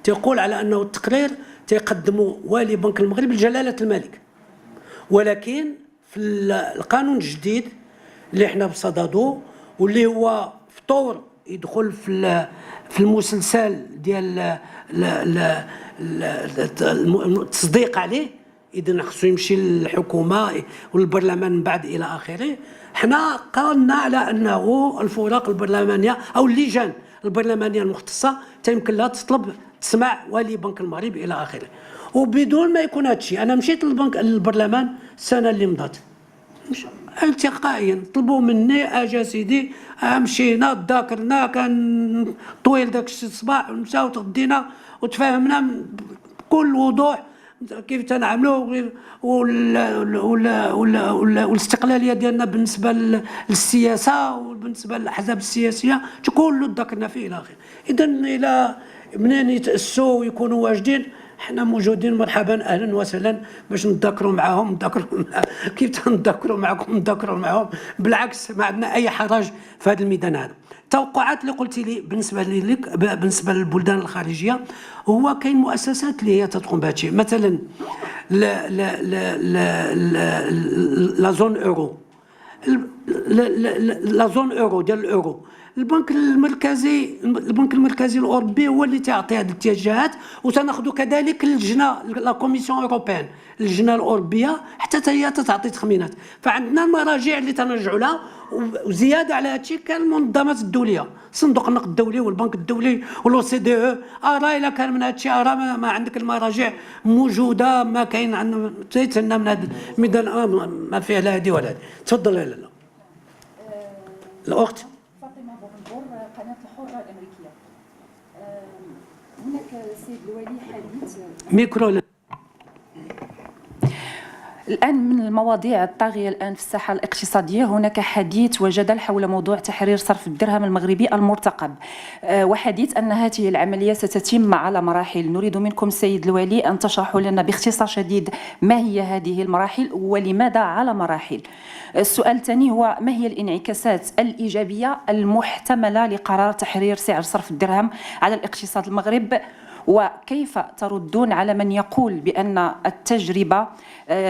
تيقول على انه التقرير تيقدموا والي بنك المغرب لجلاله الملك، ولكن في القانون الجديد اللي احنا بصدده واللي هو فطور يدخل في المسلسل ديال التصديق عليه، اذا خصو يمشي للحكومه والبرلمان من بعد الى اخره. حنا قررنا على انه الفرق البرلمانيه او اللجان البرلمانيه المختصه تيمكن لها تطلب تسمع ولي بنك المغرب الى اخره، وبدون ما يكون هذا الشيء. انا مشيت للبرلمان السنه اللي مضات التقائيا، طلبوا مني اجا سيدي، مشينا تذاكرنا، كان طويل داك الصباح، مشاو تغدينا وتفاهمنا بكل وضوح كيف تنعملوا والاستقلاليه ديالنا بالنسبه للسياسه وبالنسبه للاحزاب السياسيه كله تذكرنا فيه الى اخره. اذا الى منين يتاسوا ويكونوا واجدين حنا موجودين، مرحبا اهلا وسهلا باش نتذاكروا معاهم، كيف تنتذاكروا معكم نتذاكروا معاهم، بالعكس ما عندنا اي حرج في هذا الميدان هذا. التوقعات اللي قلتي لي بالنسبه للبلدان الخارجيه، هو كاين مؤسسات اللي هي تقوم بهذا الشيء، مثلا لا زون اورو، لا زون اورو ديال الاورو، البنك المركزي الاوروبي هو اللي تعطي هذه الاتجاهات، وتناخذوا كذلك اللجنه لا كوميسيون اوروبيان، اللجنه الاوروبيه حتى هي تعطي تخمينات. فعندنا المراجع اللي تنرجعوا لها، وزياده على هذا الشيء كان المنظمات الدوليه، صندوق النقد الدولي والبنك الدولي والاو سي دي او. ارى الا كان من هذا الشيء، ارى ما عندك المراجع موجوده، ما كاين عندنا تيتنا من هذا الميدان ما فيه لا هذه ولا هذه. تفضل. لا الاخت قناة الحرة الأمريكية. هناك السيد الولي حديث ميكرو. الآن من المواضيع الطاغية الآن في الساحة الاقتصادية، هناك حديث وجدل حول موضوع تحرير صرف الدرهم المغربي المرتقب، وحديث أن هذه العملية ستتم على مراحل. نريد منكم سيد الولي أن تشرحوا لنا باختصار شديد ما هي هذه المراحل ولماذا على مراحل. السؤال الثاني هو ما هي الانعكاسات الإيجابية المحتملة لقرار تحرير سعر صرف الدرهم على الاقتصاد المغرب، وكيف تردون على من يقول بأن التجربة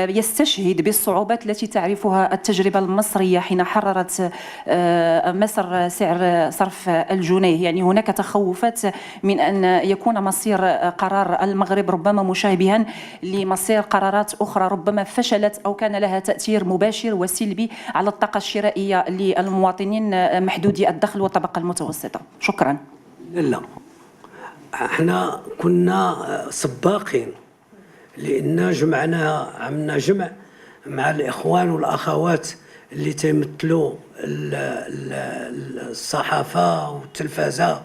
يستشهد بالصعوبات التي تعرفها التجربة المصرية حين حررت مصر سعر صرف الجنيه؟ يعني هناك تخوفات من أن يكون مصير قرار المغرب ربما مشابها لمصير قرارات أخرى ربما فشلت أو كان لها تأثير مباشر وسلبي على الطاقة الشرائية للمواطنين محدودي الدخل والطبقة المتوسطة. شكرا. لا، احنا كنا سباقين، لان عملنا جمع مع الاخوان والاخوات اللي تيمثلوا الصحافه والتلفازه.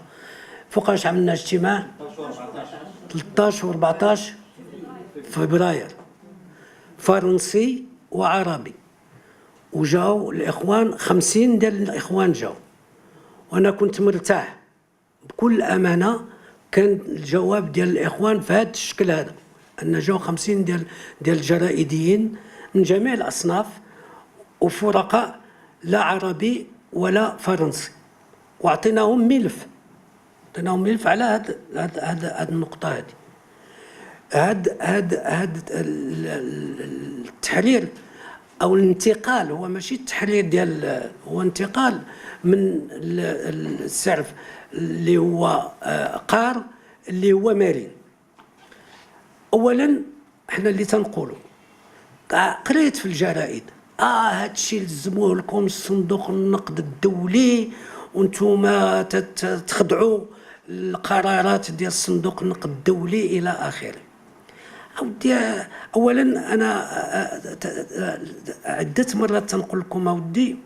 فوقاش عملنا اجتماع 13 و 14 فبراير، فرنسي وعربي، وجاو الاخوان 50 ديال الاخوان جاو، وانا كنت مرتاح بكل امانه. كان الجواب ديال الاخوان في هذا الشكل هذا، ان جاو 50 ديال الجرائديين من جميع الاصناف وفرقاء لا عربي ولا فرنسي، واعطيناهم ملف على هذه النقطه هذه. هذا التحرير او الانتقال، هو ماشي التحرير ديال، هو انتقال من السعر اللي هو قار اللي هو مارين. اولا احنا اللي تنقولوا، قريت في الجرائد هادشي لزموه لكم صندوق النقد الدولي وانتم تخضعوا القرارات ديال صندوق النقد الدولي الى اخره. اولا انا عده مرات تنقول لكم اودي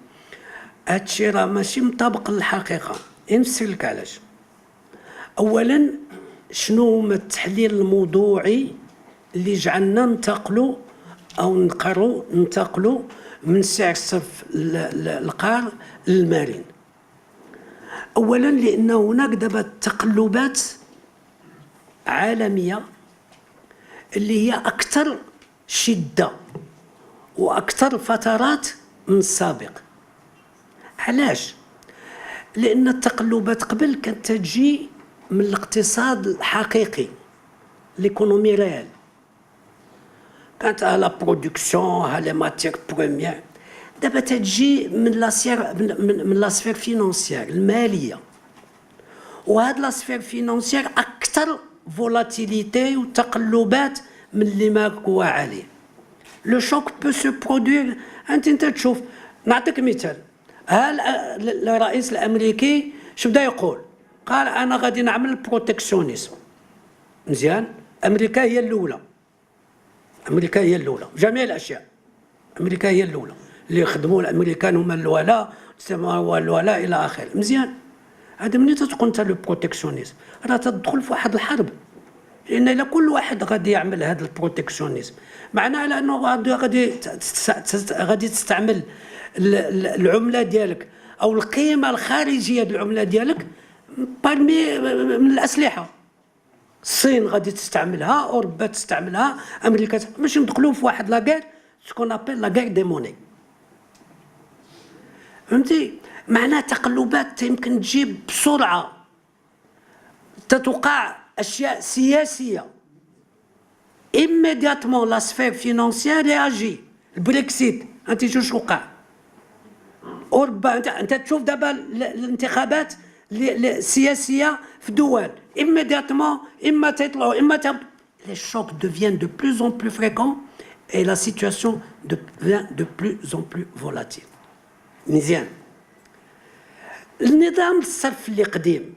هادشي راه ماشي مطابق للحقيقه. نفسر لك علاش. اولا شنو هو التحليل الموضوعي اللي جعلنا ننتقلوا او ننتقلوا من سعر الصرف القار للمارين؟ اولا لان هناك دابا تقلبات عالميه اللي هي اكثر شده واكثر فترات من السابق. علاش؟ لان التقلبات قبل كانت تجي من الاقتصاد الحقيقي، ليكونومي ريال، كانت على برودكسيون على ماتير بروميير. دابا تجي من لاسفير فينانسيير الماليه، وهاد لا سفير فينانسيير اكثر فولاتيليتي وتقلبات من اللي ما هو عليه. لو شوك بو سو برودوير. انت تشوف، نعطيك مثال. الرئيس الامريكي شو بدا يقول؟ قال انا غادي نعمل بروتكسيونيزم. مزيان. امريكا هي الاولى، امريكا هي الاولى في جميع الاشياء. امريكا هي الاولى اللي يخدموا الامريكان هما الولاء، هو الولاء الى اخره. مزيان. هذا ملي تتقول انت لو بروتكسيونيزم راه تدخل في واحد الحرب، لان الا كل واحد غادي يعمل هذا البروتكسيونيزم معناه على انه غادي تستعمل العمله ديالك او القيمه الخارجيه ديال العمله ديالك برمي من الاسلحه. الصين غادي تستعملها، اوروبا تستعملها، امريكا باش ندخلوا في واحد لاكير سكون ابيل لاكير دي موني. فهمتي؟ معناه تقلبات يمكن تجيب بسرعه، تتوقع اشياء سياسيه. immédiatement la sphère financière réagit. البريكسيت انت شو وقع؟ اوروبا انت تشوف دابا الانتخابات السياسيه في دول immédiatement اما تطلعوا اما les chocs deviennent de plus en plus fréquents et la situation devient de plus en plus volatile. مزيان. النظام الصرف اللي قديم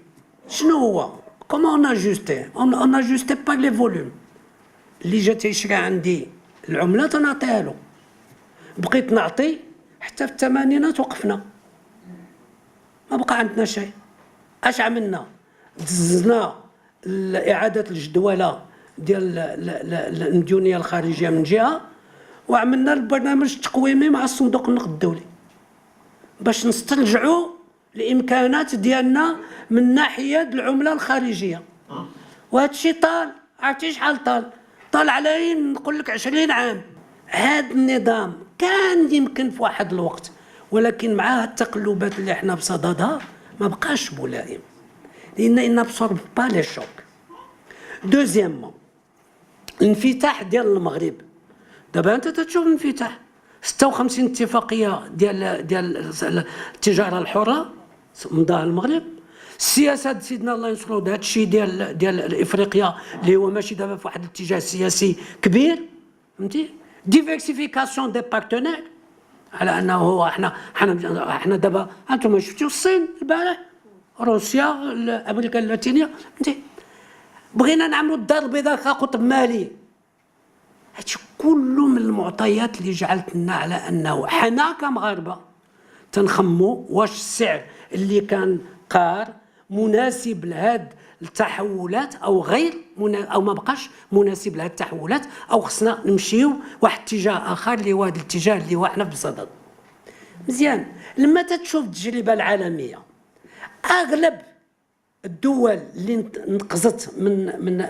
شنو هو؟ كومون اون اجوستي با لي فوليوم. اللي جا تيشري عندي العمله تنعطيها له، بقيت نعطي حتى في الثمانينات وقفنا، ما بقى عندنا شيء. اش عملنا؟ دزنا اعاده الجدوله ديال المديونيه الخارجيه من جهه، وعملنا البرنامج التقويمي مع الصندوق النقد الدولي باش نسترجعوا الامكانات ديالنا من ناحيه العمله الخارجيه. وهذا الشيء طال، عرفتي شحال طال علي نقول لك 20 عام. هذا النظام كان يمكن في واحد الوقت، ولكن مع التقلبات اللي احنا بصددها ما بقاش ملائم، لان نابسورب با لي شوك. دوزيامون الانفتاح ديال المغرب. دابا انت تشوف الانفتاح 56 اتفاقيه ديال التجاره الحره مضاها المغرب. السياسه سيدنا الله ينصرو هذا الشيء ديال افريقيا اللي هو ماشي دابا في واحد الاتجاه سياسي كبير. فهمتي؟ ديفيرسيفيكاسيون دي بارتنير، على انه هو احنا دابا انتم شفتوا الصين البارح، روسيا، امريكا اللاتينيه. فهمتي؟ بغينا نعملوا الدار البيضاء كقطب مالي. هادشي كله من المعطيات اللي جعلتنا على انه حنا كمغاربه تنخموا واش السعر اللي كان قار مناسب لهاد التحولات او غير او ما بقاش مناسب لهاد التحولات، او خصنا نمشيو واحد الاتجاه اخر اللي هو هذا الاتجاه اللي هو حنا بصدد. مزيان. لما تتشوف التجربه العالميه، اغلب الدول اللي نقزت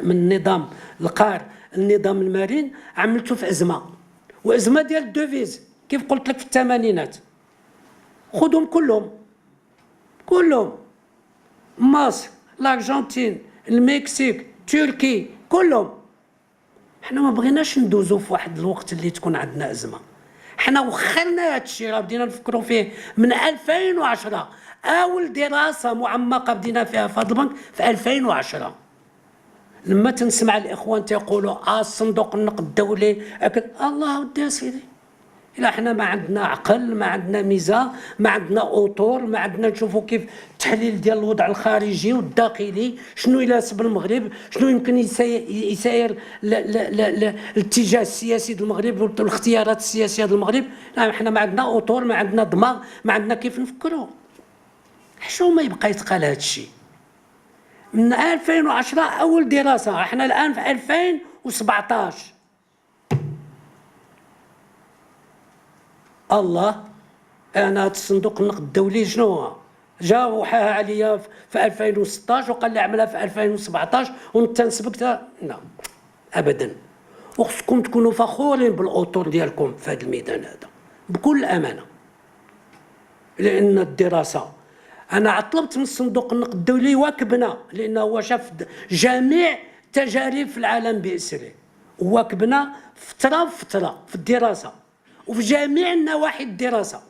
من نظام القار، النظام المرن، عملته في ازمه، وازمه ديال الدوفيز كيف قلت لك في الثمانينات. خذهم كلهم مصر، الارجنتين، المكسيك، تركي، كلهم. حنا ما بغيناش ندوزو في واحد الوقت اللي تكون عندنا ازمه. حنا وخرنا هذا الشيء، راه بدينا نفكروا فيه من 2010. اول دراسه معمقه بدينا فيها في هذا البنك في 2010. لما تنسمع الاخوان تيقولوا الصندوق النقد الدولي الله ودي سيدي، الا حنا ما عندنا عقل، ما عندنا ميزه، ما عندنا اطور، ما عندنا نشوفوا كيف التحليل ديال الوضع الخارجي والداخلي، شنو يناسب المغرب، شنو يمكن يساير الاتجاه السياسي ديال المغرب والاختيارات السياسيه ديال المغرب. لا، حنا ما عندنا اطور، ما عندنا دماغ، ما عندنا كيف نفكروا. حشو ما يبقى يتقال هذا الشيء. من 2010 اول دراسه، احنا الان في 2017. الله، انا الصندوق النقد الدولي شنو هو؟ جا وحاها عليا في 2016 وقال لي عملها في 2017 وانت نسبقت. لا ابدا. وخصكم تكونوا فخورين بالاطور ديالكم في هذا الميدان هذا بكل امانه، لان الدراسه انا طلبت من الصندوق النقد الدولي واكبنا، لانه هو شاف جميع تجارب في العالم باسره، واكبنا فتره في الدراسه وفي جميع نواحي الدراسه،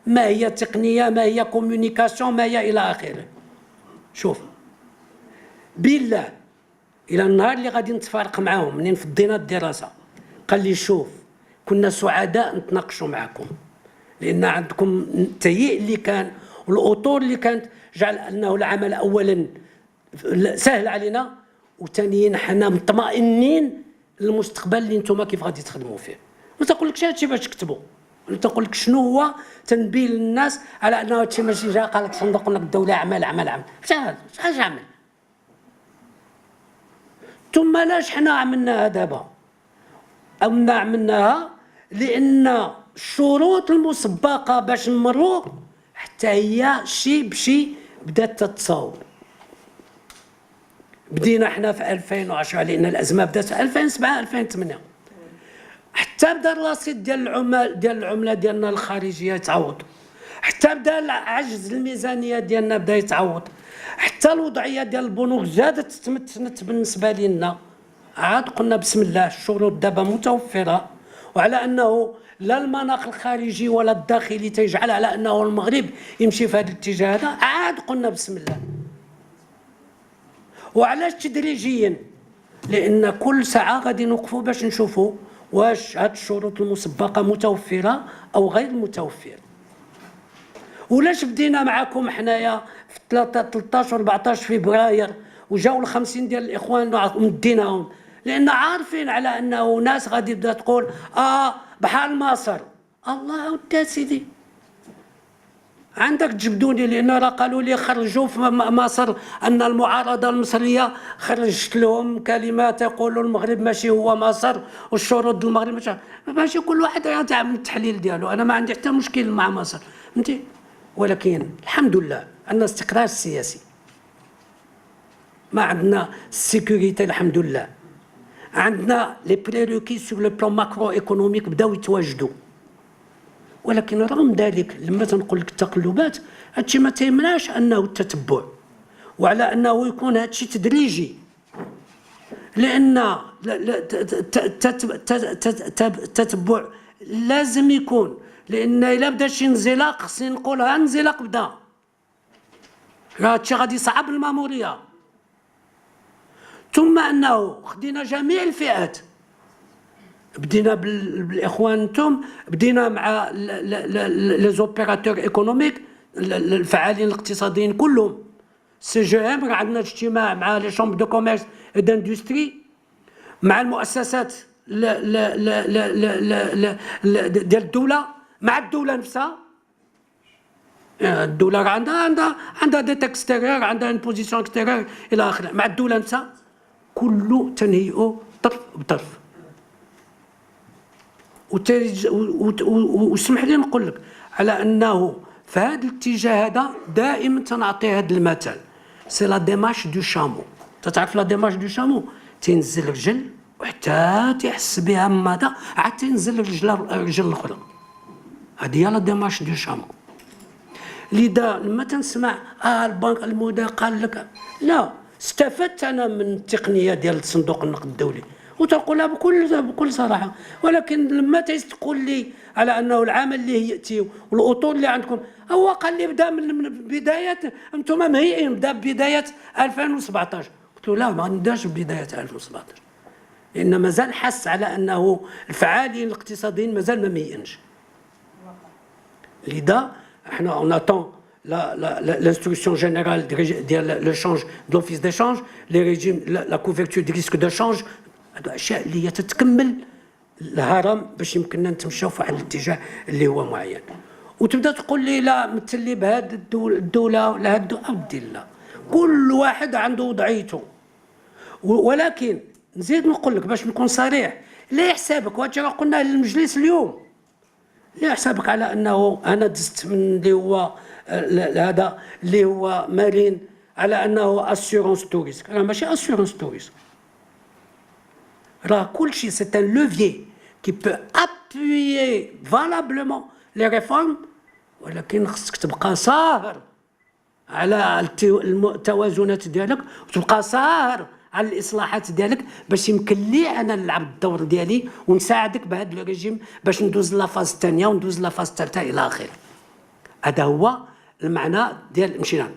ما هي تقنيه، ما هي كوميونيكاسيون، ما هي الى اخره. شوف بالله الى النهار اللي غادي نتفارق معاهم منين فضينا الدراسه قال لي شوف كنا سعداء نتناقشوا معكم لان عندكم التهيئ اللي كان والاطور اللي كانت جعل انه العمل اولا سهل علينا وثانيا حنا مطمئنين للمستقبل اللي نتوما كيف غادي تخدموا فيه. ما تقولكش هادشي باش تكتبوا، ما تقولك شنو هو تنبيه للناس على انه هادشي ماشي جا قال لك صندوق الدوله عمل اش عمل. ثم لاش حنا عملناها دابا؟ عملناها لان الشروط المسبقه باش نمروا حتى هي شي بشي بدات تتصاوب. بدينا حنا في 2010 لان الازمه بدات في 2007 2008 حتى بدا الرصيد ديال العمله ديالنا الخارجيه يتعوض، حتى بدا عجز الميزانيه ديالنا بدا يتعوض، حتى الوضعيه ديال البنوك زادت تمتنت بالنسبه لنا. عاد قلنا بسم الله الشروط دابا متوفره، وعلى انه لا المناخ الخارجي ولا الداخلي تيجعل على انه المغرب يمشي في هذا الاتجاه هذا. عاد قلنا بسم الله. وعلاش تدريجيا؟ لان كل ساعه غادي نوقفوا باش نشوفوا واش هاد الشروط المسبقه متوفره او غير متوفره. ولاش بدينا معكم حنايا في 13 14 فبراير وجاو ال 50 ديال الاخوان ومديناهم؟ لان عارفين على انه ناس غادي تبدا تقول بحال مصر. الله ودي سيدي عندك تجبدوني، لان راه قالوا لي خرجوا في مصر ان المعارضه المصريه خرجت لهم كلمات يقولوا المغرب ماشي هو مصر والشروط ديال المغرب ماشي كل واحد يعمل التحليل ديالو. انا ما عندي حتى مشكل مع مصر فهمتي، ولكن الحمد لله عندنا استقرار سياسي، ما عندنا السيكوريتي الحمد لله، عندنا لي بريروكي سور لو بلان ماكرو ايكونوميك بداو يتواجدوا. ولكن رغم ذلك لما تنقول لك التقلبات هادشي ما تيمنعش انه التتبع وعلى انه يكون هادشي تدريجي، لان التتبع لازم يكون، لان الا بدا شي انزلاق خصني نقول ها انزلاق بدا، راه هادشي غادي يصعب الماموريه. ثم انه خدينا جميع الفئات، بدينا بالاخوان انتم، بدينا مع لي زوبيراتور ايكونوميك الفعالين الاقتصاديين كلهم. سي جي ام عندنا اجتماع مع لي شومبر دو كوميرس اي داندستري، مع المؤسسات ديال الدوله، مع الدوله نفسها. الدوله عندها دي تكستيريور، عندها ان بوزيسيون اكستيريور الى اخره، مع الدوله نفسها كله تنهيئه طرف بطرف. واسمح لي نقول لك على انه في هذا الاتجاه هذا دائما تنعطي هذا المثل، سي لا ديمارش دو شامو. تتعرف لا ديمارش دو شامو؟ تينزل رجل وحتى تيحس بها ماذا عاد تينزل الرجل الاخرى. هذه هي لا ديمارش دو شامو. لذا لما تنسمع البنك المدير قال لك، لا استفدت انا من التقنيه ديال صندوق النقد الدولي وتقولها بكل صراحه. ولكن لما تقول لي على انه العمل اللي ياتي والاطول اللي عندكم، هو قال لي بدا من بدايه انتم مهيئين، بدا ببدايه 2017. قلت له لا ما نبداش ببدايه 2017، لان مازال حس على انه الفعالين الاقتصاديين مازال ما مهيئينش. لذا احنا اون اتون l'instruction générale de l'échange de l'office d'échange, les régimes, la couverture du risque de change. هادو اشياء اللي هي تتكمل الهرم باش يمكننا نتمشاو في واحد الاتجاه اللي هو معين. وتبدا تقول لي لا مثل لي بهاد الدوله ولا هاد اودي لا، كل واحد عنده وضعيته. ولكن نزيد نقول لك باش نكون صريح، لا حسابك وهادشي راه قلناه للمجلس اليوم، لا حسابك على انه انا دزت من اللي هو هذا اللي هو مارين على انه اسيورونس توريسك. راه ماشي اسيورونس توريسك، راه كلشي سي ان لوفيي كي بو ابويي فالابلومون لي ريفورم، ولكن خصك تبقى ساهر على التوازنات ديالك وتبقى ساهر على الاصلاحات ديالك باش يمكن لي انا نلعب الدور ديالي ونساعدك بهذا الريجيم باش ندوز لافاز الثانيه وندوز لافاز الثالثه الى اخره. هذا هو المعنى ديال مشينا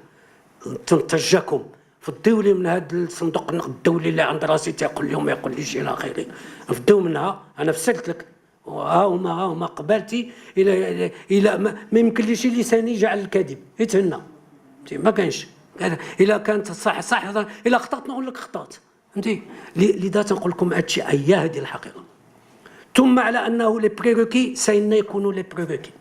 نترجاكم فضيو لي من هذا الصندوق النقد الدولي اللي عند راسي تيقول لهم ما يقوليش الى اخره. فضيو منها، انا فسرت لك ها هما قبالتي الى ما يمكنليش لساني يجعل الكذب يتهنى. ما كانش الا كانت صح الا خطات نقول لك خطات. فهمتي؟ لذا تنقول لكم هادشي هذه الحقيقه. ثم على انه لي بريروكي سيكونوا لي بريروكي.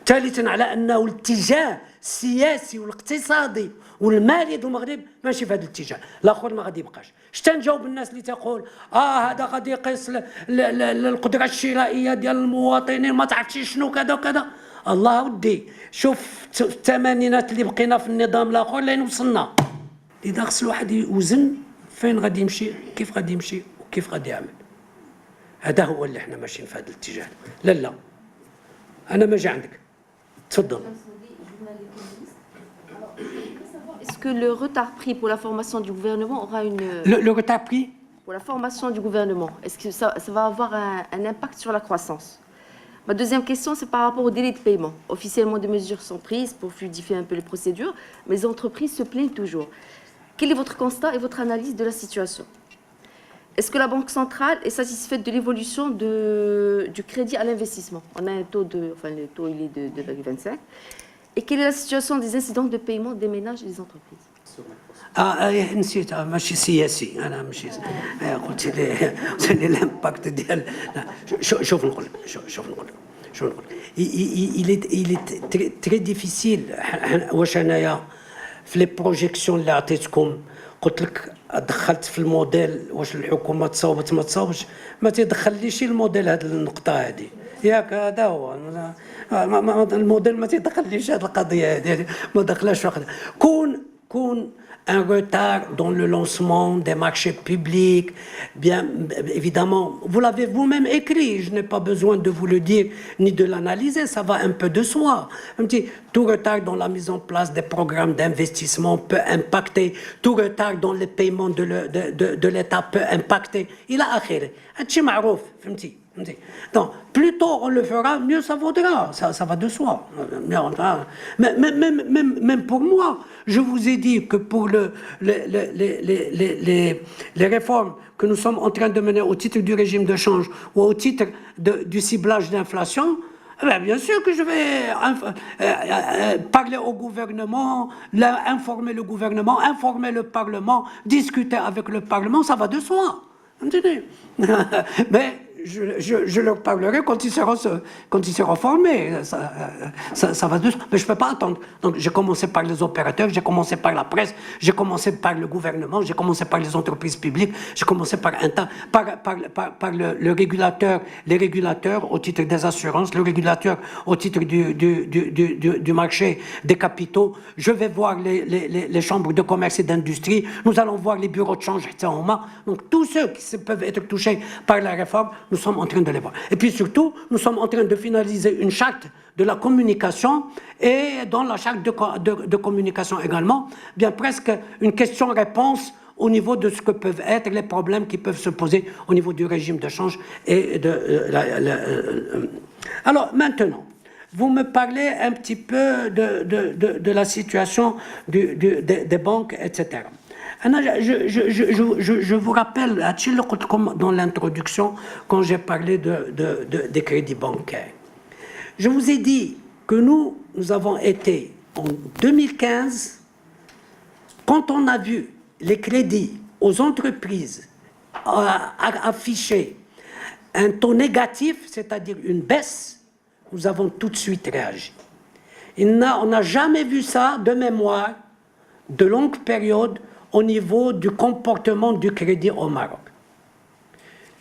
ثالثا على انه الاتجاه السياسي والاقتصادي والمالي ديال المغرب ماشي في هذا الاتجاه، الاخر ما غادي يبقاش. شتا نجاوب الناس اللي تقول هذا غادي يقيس القدره الشرائيه ديال المواطنين ما تعرفتش شنو كذا وكذا. الله ودي شوف الثمانينات اللي بقينا في النظام الاخر لين وصلنا. لذا خص الواحد يوزن فين غادي يمشي، كيف غادي يمشي وكيف غادي يعمل. هذا هو اللي احنا ماشيين في هذا الاتجاه. لا انا ما جا عندك تفضل. Est-ce que le retard pris pour la formation du gouvernement aura une... Le retard pris pour la formation du gouvernement, est-ce que ça va avoir un impact sur la croissance? Ma deuxième question, c'est par rapport au délai de paiement. Officiellement, des mesures sont prises pour fluidifier un peu les procédures, mais les entreprises se plaignent toujours. Quel est votre constat et votre analyse de la situation? Est-ce que la Banque centrale est satisfaite de l'évolution du crédit à l'investissement? On a un taux le taux il est de 2,25. Et quelle est la situation des incidents de paiement des ménages et des entreprises? نسيت ماشي سياسي انا ماشي قلت لي الامباكت ديال شوف نقول il est très difficile. واش انايا في لي بروجيكسيون اللي عطيتكم قلت لك دخلت في الموديل واش الحكومه تصاوبت ما تصاوبش، ما تيدخليش الموديل هذه النقطه هذه ياك. هذا هو الموديل ما تيدخليش هذه القضيه هذه، ما دخلاش واحد. كون un retard dans le lancement des marchés publics, bien évidemment, vous l'avez vous-même écrit, je n'ai pas besoin de vous le dire ni de l'analyser, ça va un peu de soi. Tout retard dans la mise en place des programmes d'investissement peut impacter, tout retard dans les paiements de l'État peut impacter. Il a akhiré. هادشي معروف فهمتي. Donc, plus tôt on le fera, mieux ça vaudra. Ça va de soi. Même pour moi, je vous ai dit que pour les réformes que nous sommes en train de mener au titre du régime de change ou au titre du ciblage d'inflation, bien sûr que je vais parler au gouvernement, informer le gouvernement, informer le Parlement, discuter avec le Parlement, ça va de soi. Mais je leur parlerai quand ils seront formés. Ça va de soi. Mais je ne peux pas attendre. Donc j'ai commencé par les opérateurs, j'ai commencé par la presse, j'ai commencé par le gouvernement, j'ai commencé par les entreprises publiques, j'ai commencé par le régulateur, les régulateurs au titre des assurances, le régulateur au titre du marché des capitaux. Je vais voir les chambres de commerce et d'industrie. Nous allons voir les bureaux de change. Donc tous ceux qui peuvent être touchés par la réforme, nous sommes en train de les voir. Et puis surtout, nous sommes en train de finaliser une charte de la communication et dans la charte de communication également, bien presque une question-réponse au niveau de ce que peuvent être les problèmes qui peuvent se poser au niveau du régime de change et Alors maintenant, vous me parlez un petit peu de la situation des banques, etc. Je vous rappelle, comme dans l'introduction, quand j'ai parlé des crédits bancaires, je vous ai dit que nous avons été en 2015, quand on a vu les crédits aux entreprises afficher un taux négatif, c'est-à-dire une baisse, nous avons tout de suite réagi. On n'a jamais vu ça de mémoire, de longue période, au niveau du comportement du crédit au Maroc.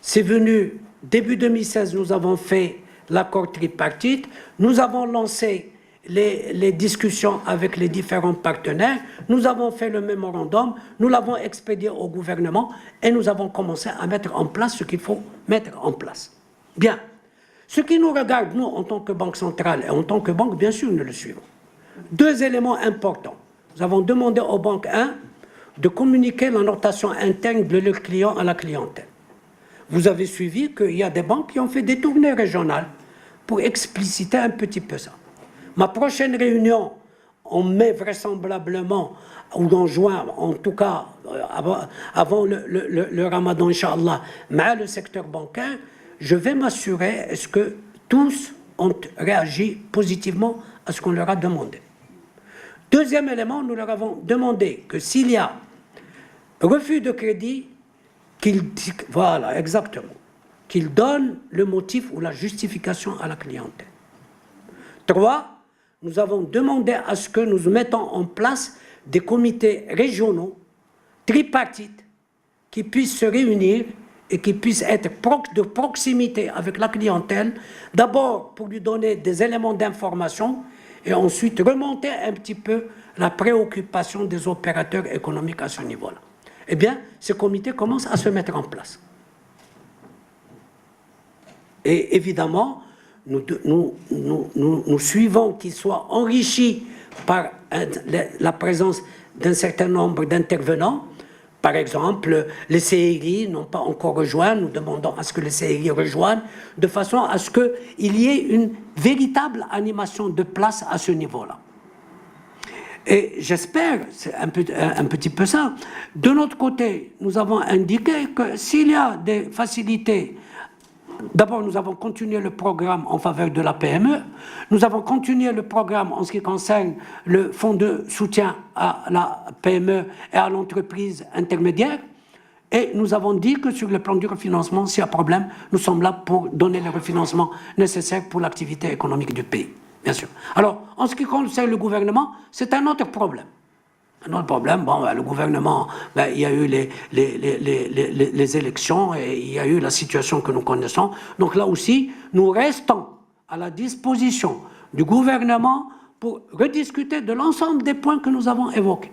C'est venu début 2016, nous avons fait l'accord tripartite, nous avons lancé les discussions avec les différents partenaires, nous avons fait le mémorandum, nous l'avons expédié au gouvernement et nous avons commencé à mettre en place ce qu'il faut mettre en place. Bien. Ce qui nous regarde, nous, en tant que banque centrale et en tant que banque, bien sûr, nous le suivons. Deux éléments importants. Nous avons demandé aux banques, de communiquer la notation interne de leurs clients à la clientèle. Vous avez suivi qu'il y a des banques qui ont fait des tournées régionales pour expliciter un petit peu ça. Ma prochaine réunion on met vraisemblablement, ou en juin, en tout cas avant le Ramadan, Inch'Allah, mais le secteur bancaire, je vais m'assurer est-ce que tous ont réagi positivement à ce qu'on leur a demandé. Deuxième élément, nous leur avons demandé que s'il y a refus de crédit, voilà, exactement, qu'ils donnent le motif ou la justification à la clientèle. 3, nous avons demandé à ce que nous mettons en place des comités régionaux, tripartites, qui puissent se réunir et qui puissent être de proximité avec la clientèle, d'abord pour lui donner des éléments d'information et ensuite remonter un petit peu la préoccupation des opérateurs économiques à ce niveau-là. Eh bien, ces comités commencent à se mettre en place. Et évidemment, nous suivons qu'ils soient enrichis par la présence d'un certain nombre d'intervenants. Par exemple, les CRI n'ont pas encore rejoint, nous demandons à ce que les CRI rejoignent, de façon à ce qu'il y ait une véritable animation de place à ce niveau-là. Et j'espère, c'est un petit peu ça. De notre côté, nous avons indiqué que s'il y a des facilités, d'abord nous avons continué le programme en faveur de la PME, nous avons continué le programme en ce qui concerne le fonds de soutien à la PME et à l'entreprise intermédiaire, et nous avons dit que sur le plan du refinancement, s'il y a problème, nous sommes là pour donner le refinancement nécessaire pour l'activité économique du pays. Bien sûr. Alors, en ce qui concerne le gouvernement, c'est un autre problème. Un autre problème, bon, le gouvernement, il y a eu les élections et il y a eu la situation que nous connaissons. Donc là aussi, nous restons à la disposition du gouvernement pour rediscuter de l'ensemble des points que nous avons évoqués.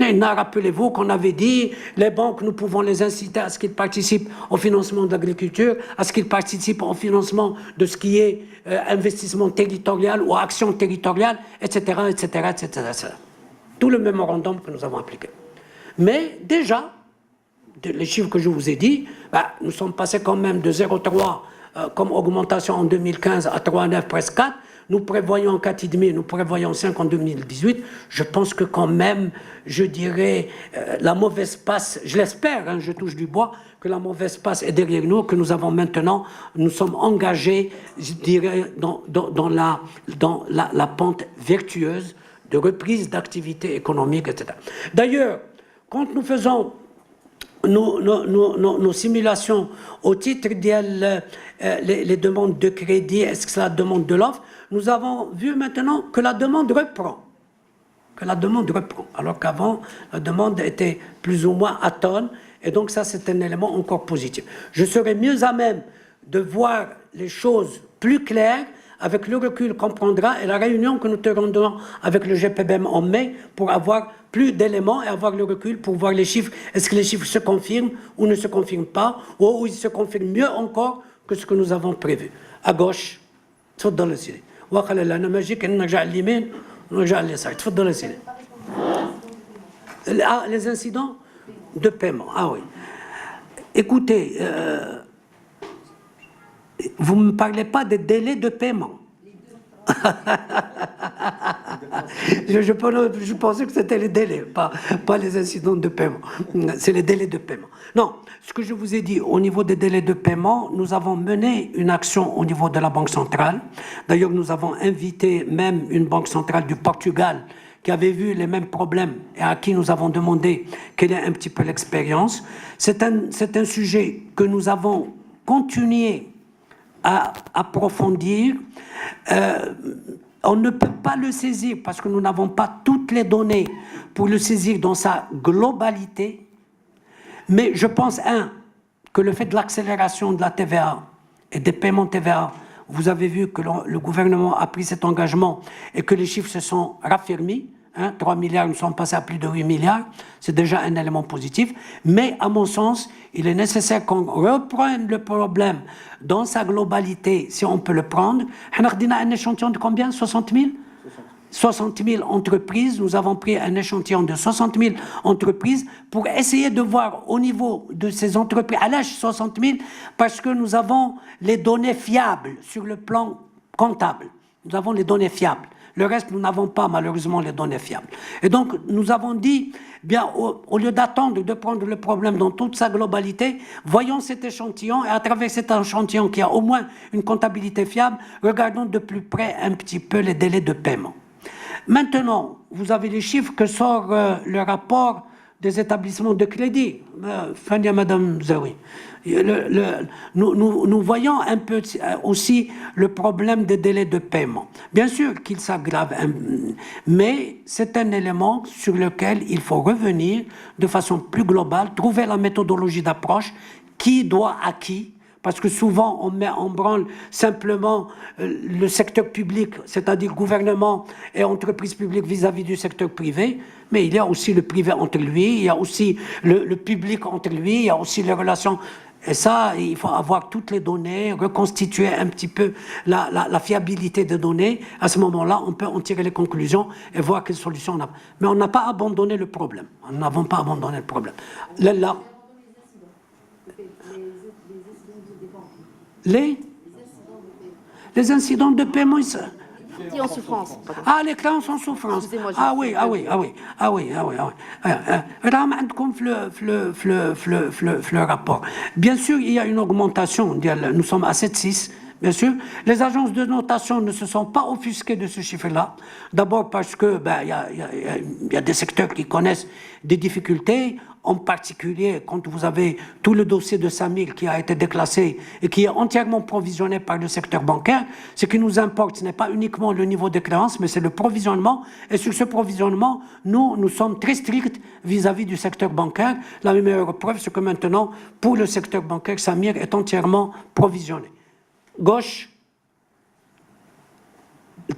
Rappelez-vous qu'on avait dit, les banques, nous pouvons les inciter à ce qu'ils participent au financement de l'agriculture, à ce qu'ils participent au financement de ce qui est investissement territorial ou action territoriale, etc., etc., etc. Tout le mémorandum que nous avons appliqué. Mais déjà, les chiffres que je vous ai dit, nous sommes passés quand même de 0,3 comme augmentation en 2015 à 3,9, presque 4. Nous prévoyons 4,5, nous prévoyons 5 en 2018. Je pense que quand même, je dirais, la mauvaise passe, je l'espère, hein, je touche du bois, que la mauvaise passe est derrière nous, que nous avons maintenant, nous sommes engagés, je dirais, dans la pente vertueuse de reprise d'activité économique, etc. D'ailleurs, quand nous faisons nos simulations au titre les demandes de crédit, est-ce que c'est la demande de l'offre, nous avons vu maintenant que la demande reprend. Alors qu'avant, la demande était plus ou moins atone, et donc ça, c'est un élément encore positif. Je serais mieux à même de voir les choses plus claires avec le recul qu'on prendra et la réunion que nous terons avec le GPBM en mai pour avoir plus d'éléments et avoir le recul pour voir les chiffres. Est-ce que les chiffres se confirment ou ne se confirment pas, ou ils se confirment mieux encore que ce que nous avons prévu. À gauche, تفضل سيدي. وقال انا ما جيك نرجع اليمين ونرجع اليسار. تفضل سيدي. Les incidents de paiement. Ah oui. Écoutez, vous ne me parlez pas des délais de paiement. je pensais que c'était les délais, pas les incidents de paiement. C'est les délais de paiement. Non, ce que je vous ai dit, au niveau des délais de paiement, nous avons mené une action au niveau de la Banque centrale. D'ailleurs, nous avons invité même une Banque centrale du Portugal qui avait vu les mêmes problèmes et à qui nous avons demandé quelle est un petit peu l'expérience. C'est un sujet que nous avons continué à approfondir. On ne peut pas le saisir parce que nous n'avons pas toutes les données pour le saisir dans sa globalité. Mais je pense, que le fait de l'accélération de la TVA et des paiements TVA, vous avez vu que le gouvernement a pris cet engagement et que les chiffres se sont raffermis. 3 milliards, nous sommes passés à plus de 8 milliards. C'est déjà un élément positif. Mais à mon sens, il est nécessaire qu'on reprenne le problème dans sa globalité, si on peut le prendre. On a un échantillon de combien? 60 000 60 000 entreprises. Nous avons pris un échantillon de 60 000 entreprises pour essayer de voir au niveau de ces entreprises, à l'âge 60 000, parce que nous avons les données fiables sur le plan comptable. Nous avons les données fiables. Le reste, nous n'avons pas malheureusement les données fiables. Et donc, nous avons dit, bien, au lieu d'attendre de prendre le problème dans toute sa globalité, voyons cet échantillon et à travers cet échantillon qui a au moins une comptabilité fiable, regardons de plus près un petit peu les délais de paiement. Maintenant, vous avez les chiffres que sort le rapport des établissements de crédit. Fania, Madame Zawi. Nous voyons un peu aussi le problème des délais de paiement. Bien sûr qu'il s'aggrave, mais c'est un élément sur lequel il faut revenir de façon plus globale, trouver la méthodologie d'approche, qui doit à qui. Parce que souvent, on met en branle simplement le secteur public, c'est-à-dire gouvernement et entreprise publique vis-à-vis du secteur privé, mais il y a aussi le privé entre lui, il y a aussi le public entre lui, il y a aussi les relations. Et ça, il faut avoir toutes les données, reconstituer un petit peu la fiabilité des données. À ce moment-là, on peut en tirer les conclusions et voir quelles solutions on a. Mais on n'a pas abandonné le problème. Nous n'avons pas abandonné le problème. Là, les incidents de paiement. Qui en souffrance. Ah, les clients sont en souffrance. Ah oui. Le rapport. Bien sûr, il y a une augmentation. Nous sommes à 7,6. Bien sûr, les agences de notation ne se sont pas offusquées de ce chiffre-là. D'abord parce que y a des secteurs qui connaissent des difficultés, en particulier quand vous avez tout le dossier de Samir qui a été déclassé et qui est entièrement provisionné par le secteur bancaire. Ce qui nous importe, ce n'est pas uniquement le niveau de créance, mais c'est le provisionnement. Et sur ce provisionnement, nous sommes très stricts vis-à-vis du secteur bancaire. La meilleure preuve, c'est que maintenant, pour le secteur bancaire, Samir est entièrement provisionné. Gauche,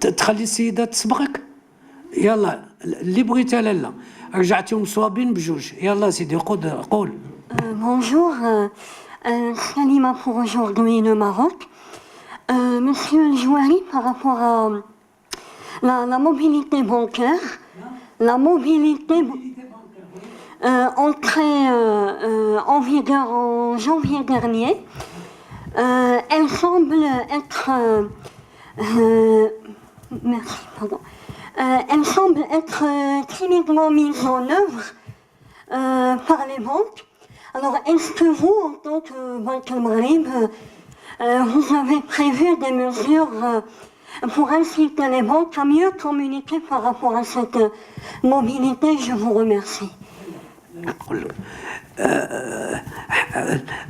تخلي السيدة تسبقك يلا اللي بغيتها لالا رجعتيهم صوابين بجوج يلا سيدي قول. Bonjour, Salima pour aujourd'hui le Maroc. Monsieur El Jouari, par rapport à la mobilité bancaire, la mobilité entrée en vigueur en janvier dernier, elle semble être elle semble être timidement mise en œuvre par les banques. Alors, est-ce que vous, en tant que Banque Al Maghrib, vous avez prévu des mesures pour inciter les banques à mieux communiquer par rapport à cette mobilité? Je vous remercie.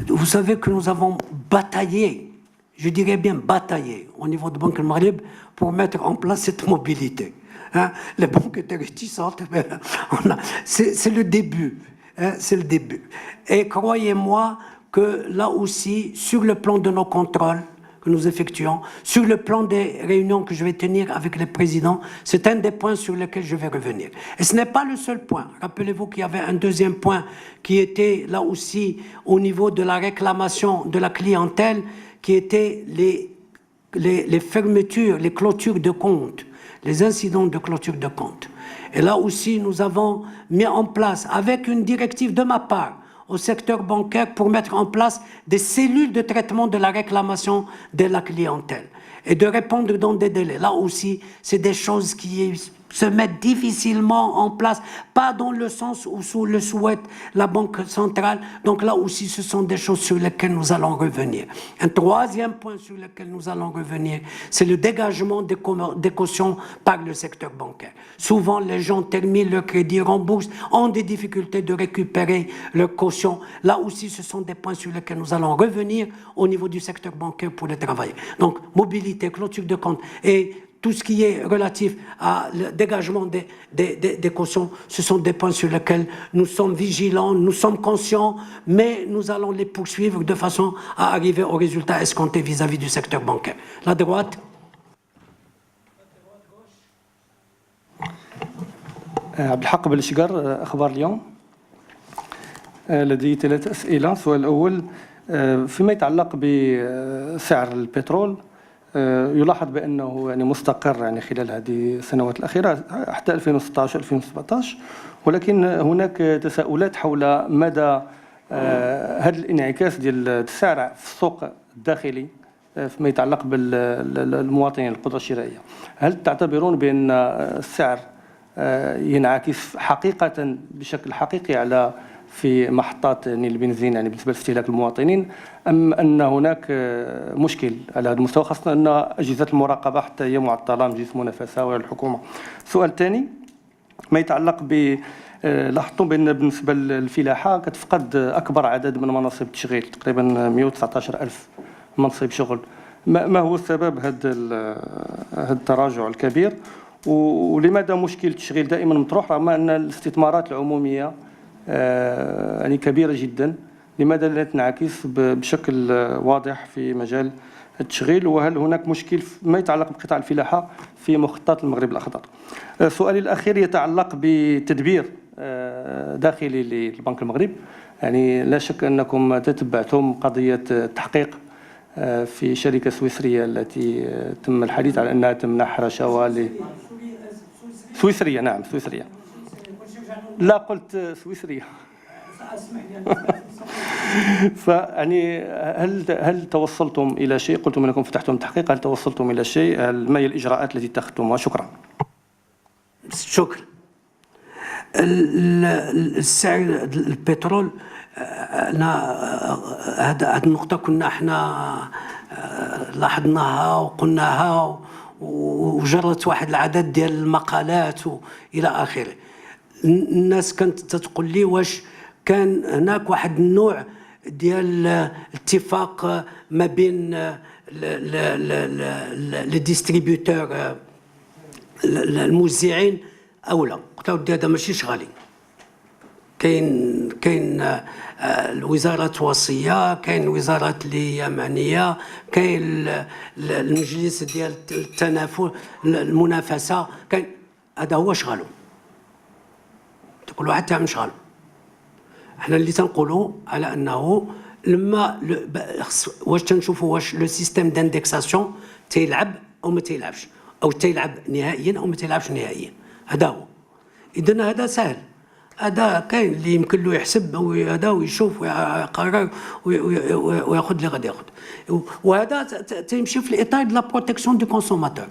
Vous savez que nous avons bataillé, je dirais bien bataillé, au niveau de Banque Al Maghrib pour mettre en place cette mobilité. Hein? Les banques étaient réticentes, mais c'est le début. Hein? C'est le début. Et croyez-moi que là aussi, sur le plan de nos contrôles que nous effectuons, sur le plan des réunions que je vais tenir avec les présidents, c'est un des points sur lesquels je vais revenir. Et ce n'est pas le seul point. Rappelez-vous qu'il y avait un deuxième point qui était là aussi au niveau de la réclamation de la clientèle, qui était les fermetures, les clôtures de comptes, les incidents de clôture de comptes. Et là aussi, nous avons mis en place, avec une directive de ma part, au secteur bancaire pour mettre en place des cellules de traitement de la réclamation de la clientèle et de répondre dans des délais. Là aussi, c'est des choses qui se mettent difficilement en place, pas dans le sens où le souhaite la Banque centrale. Donc là aussi, ce sont des choses sur lesquelles nous allons revenir. Un troisième point sur lequel nous allons revenir, c'est le dégagement des cautions par le secteur bancaire. Souvent, les gens terminent leur crédit, remboursent, ont des difficultés de récupérer leur caution. Là aussi, ce sont des points sur lesquels nous allons revenir au niveau du secteur bancaire pour les travailler. Donc, mobilité, clôture de compte et tout ce qui est relatif à le dégagement des cautions, ce sont des points sur lesquels nous sommes vigilants, nous sommes conscients, mais nous allons les poursuivre de façon à arriver au résultat escompté vis-à-vis du secteur bancaire. La droite. عبد الحق بالشقر أخبار اليوم. لدي 3 أسئلة. السؤال الأول فيما يتعلق بسعر البترول، يلاحظ بأنه يعني مستقر يعني خلال هذه السنوات الأخيرة حتى 2016-2017، ولكن هناك تساؤلات حول مدى هذا الانعكاس ديال السعر في السوق الداخلي فيما يتعلق بالمواطنين القدرة الشرائية. هل تعتبرون بأن السعر ينعكس حقيقة بشكل حقيقي على في محطات البنزين يعني بالنسبة لاستهلاك المواطنين، أم أن هناك مشكل على هذا المستوى، خاصة أن أجهزة المراقبة حتى هي معطلة من جهة المنافسة والحكومة؟ سؤال ثاني ما يتعلق ب لاحظتم بأن بالنسبة للفلاحة كتفقد أكبر عدد من مناصب التشغيل، تقريبا 119,000 منصب شغل. ما هو السبب هذا التراجع الكبير، ولماذا مشكل التشغيل دائما مطروح رغم أن الاستثمارات العمومية يعني كبيرة جدا؟ لماذا لا تنعكس بشكل واضح في مجال التشغيل؟ وهل هناك مشكل ما يتعلق بقطاع الفلاحة في مخطط المغرب الأخضر؟ سؤالي الأخير يتعلق بتدبير داخلي للبنك المغرب. يعني لا شك أنكم تتبعتم قضية التحقيق في شركة سويسرية التي تم الحديث على أنها تمنح رشاوى سويسرية. نعم سويسرية، لا قلت سويسرية. فيعني هل توصلتم إلى شيء؟ قلتم أنكم فتحتم تحقيق، هل توصلتم إلى شيء؟ ما هي الإجراءات التي اتخذتموها؟ شكرا. شكرا. السعر البترول، هذه النقطة كنا احنا لاحظناها وقلناها وجرت واحد العدد ديال المقالات إلى آخره. الناس كانت تتقول لي واش كان هناك واحد النوع ديال اتفاق ما بين لي ديستريبيوتور الموزعين او لا. قلت له هذا ماشي شغالين. كاين الوزارات وصيه، كاين الوزارات اللي هي معنيه، كاين المجلس ديال التنافس المنافسه، كاين هذا هو شغالو. كل واحد تاع شغالو. احنا اللي تنقولوا على انه لما واش تنشوفوا واش لو سيستيم داندكساسيون تيلعب او ما تيلعبش، او تيلعب نهائيا او ما تيلعبش نهائيا. هذا هو. اذا هذا سهل، هذا كاين اللي يمكن له يحسب هذا ويشوف ويقرر وياخذ اللي غادي ياخذ. وهذا تيمشي في الاطار ديال لا بروتيكسيون دو كونسوماتور،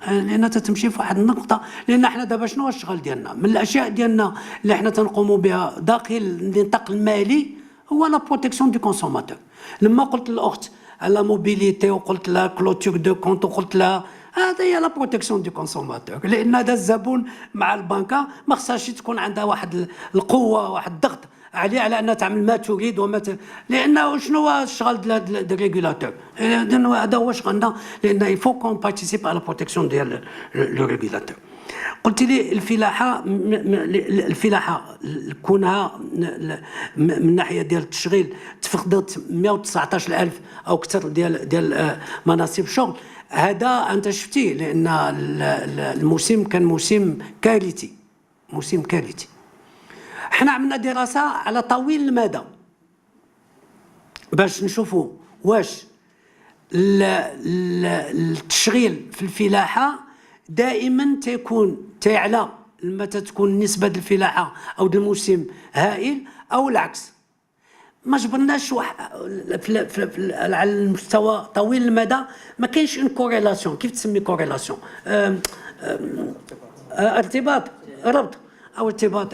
لان تتمشي في واحد النقطه. لان احنا دابا شنو الشغل ديالنا من الاشياء ديالنا اللي احنا تنقوموا بها داخل النطاق المالي هو لا بروتيكسيون دو كونسوماتور. لما قلت للاخت على موبيليتي وقلت لها كلوتور دو كونت وقلت لها هذه هي لا بروتيكسيون دو كونسوماتور، لان هذا الزبون مع البنكه ما خصهاش تكون عندها واحد القوه واحد الضغط عليه على انها تعمل ما تريد لانه شنو هو الشغل ديال الريغولاتور؟ هذا هو شغلنا، لان يفو كون بارتيسيب على بروتيكسيون ديال لو ريغولاتور. قلت لي الفلاحه كونها من ناحيه ديال التشغيل تفقدت 119,000 او اكثر ديال مناصب شغل. هذا انت شفتيه لان الموسم كان موسم كارثي، موسم كارثي. احنا عملنا دراسه على طويل المدى باش نشوفوا واش التشغيل في الفلاحه دائما تيكون تعلى لما تكون نسبه الفلاحه او الموسم هائل او العكس. ما جبرناش على المستوى طويل المدى، ما كاينش ان كوريلاسيون. كيف تسمي كوريلاسيون؟ ارتباط، ربط او ارتباط،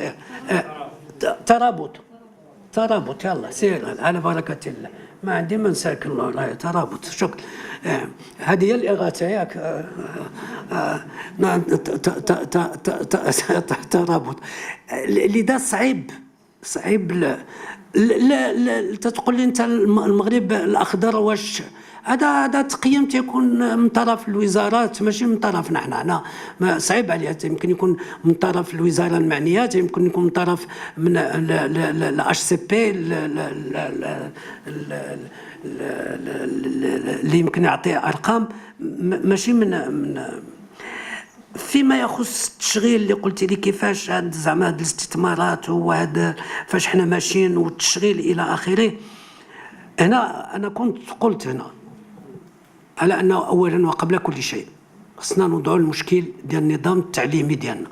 ترابط. يلا سير على بركه الله. ما عندي ما نساك الله. ترابط. شكرا. هذه هي الإغاثة ياك. ترابط اللي ده صعيب. لا تقول لي انت المغرب الاخضر واش هذا تقييم تيكون من طرف الوزارات ماشي من طرفنا حنا. صعيب عليها. يمكن يكون من طرف الوزاره المعنيه، يمكن يكون من طرف من الاتش سي بي اللي يمكن يعطي ارقام ماشي من فيما يخص التشغيل اللي قلت لي كيفاش هاد زعما هاد الاستثمارات وهذا فاش حنا ماشيين والتشغيل الى اخره. هنا انا كنت قلت هنا على انه اولا وقبل كل شيء خصنا نوضعوا المشكل ديال النظام التعليمي ديالنا.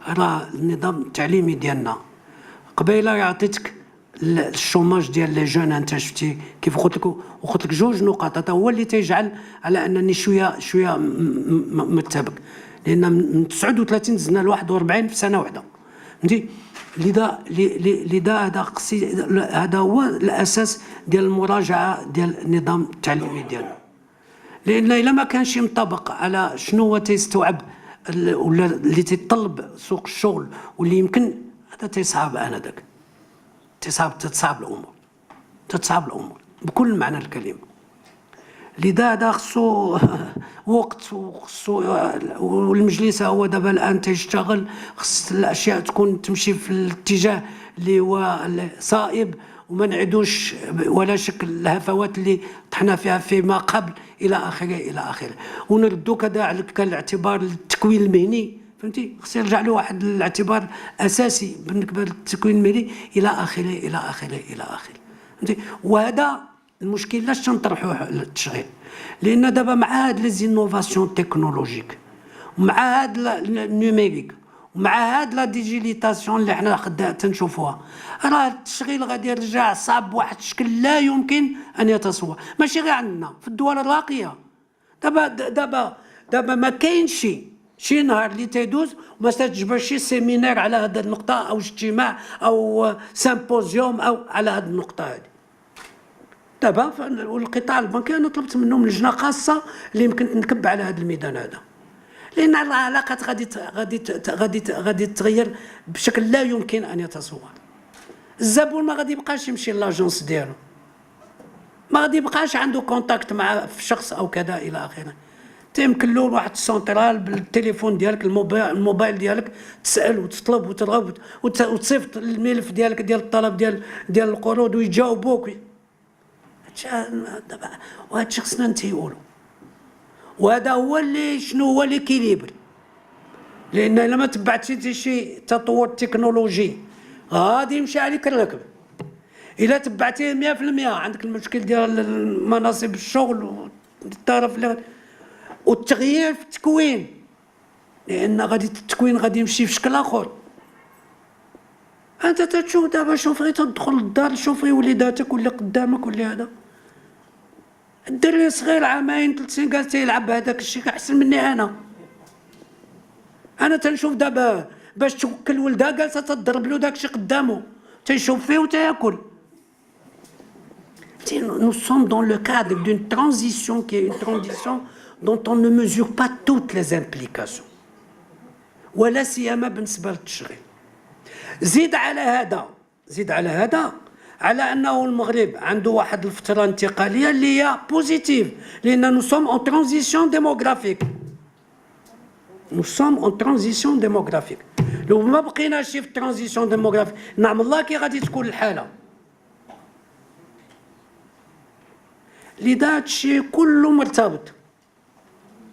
راه النظام التعليمي ديالنا قبيله يعطيك الشوماج ديال لي جون انت شفتي كيف قلت لك جوج نقاط هذا هو اللي تيجعل على انني شويه مرتبك، لان من 39 دزنا ل 41 في سنه واحده فهمتي. لذا هذا هو الاساس ديال المراجعه ديال النظام التعليمي ديالنا، لان الا ما كانش منطبق على شنو هو تيستوعب ولا اللي تيطلب سوق الشغل واللي يمكن، هذا تيصعب انذاك تتصعب الامور بكل معنى الكلمه. لذا هذا خصو وقت وخصو، والمجلس هو دابا الان تيشتغل، خص الاشياء تكون تمشي في الاتجاه اللي هو صائب، وما نعيدوش ولا شك الهفوات اللي طحنا فيها فيما قبل الى اخره. ونردو كذلك الاعتبار التكوين المهني فهمتي، خص يرجع له واحد الاعتبار اساسي بالنسبه للتكوين المهني الى اخره فهمتي. وهذا المشكل لاش تنطرحوه للتشغيل، لان دابا مع هاد لي زينوفاسيون تكنولوجيك ومع هاد النيميريك ومع هاد لا ديجيتاليزاسيون اللي حنا تنشوفوها، راه التشغيل غادي يرجع صعب بواحد الشكل لا يمكن ان يتصور، ماشي غير عندنا في الدول الراقيه. دابا ما كاينش شي نهار اللي تيدوز وما تجبر شي سيمينار على هذه النقطه او اجتماع او سيمبوزيوم او على هذه النقطه هذه. دابا والقطاع البنكي انا طلبت منهم لجنه خاصه اللي يمكن تنكب على هذا الميدان هذا، لان العلاقات غادي تتغير بشكل لا يمكن ان يتصور. الزبون ما غادي يبقاش يمشي لاجونس ديالو، ما غادي يبقاش عنده كونتاكت مع شخص او كذا الى اخره. تيمكن له واحد السونترال بالتليفون ديالك الموبايل ديالك تسال وتطلب وترغب وتصيفط الملف ديالك ديال الطلب ديال القروض ويجاوبوك. دابا وهذا الشيء خصنا ننتهيو له، وهذا هو اللي شنو هو ليكيليبر. لان الا ما تبعتي شي تطور تكنولوجي غادي يمشي عليك الركب. الا تبعتيه 100% عندك المشكل ديال مناصب الشغل والطرف والتغيير في التكوين، لان غادي التكوين غادي يمشي في شكل اخر. انت تشوف دابا شوفي تدخل للدار شوفي وليداتك واللي قدامك واللي هذا الدري صغير عامين 3 سنين جالس يلعب بهذاك الشيء احسن مني انا تنشوف دابا باش توكل ولدها جالسه تضرب له داك الشيء قدامه تيشوف فيه وتاكل. Nous sommes dans le cadre d'une transition qui est une transition dont on ne mesure pas toutes les implications ولا سيما بالنسبه للتشغيل. زيد على هذا على انه المغرب عنده واحد الفتره انتقاليه اللي هي بوزيتيف، لان نو سوم اون ترانزيسيون ديموغرافيك. لو ما بقيناش في الترانزيسيون ديموغرافيك نعم الله كي غادي تكون الحاله. لذا هادشي كله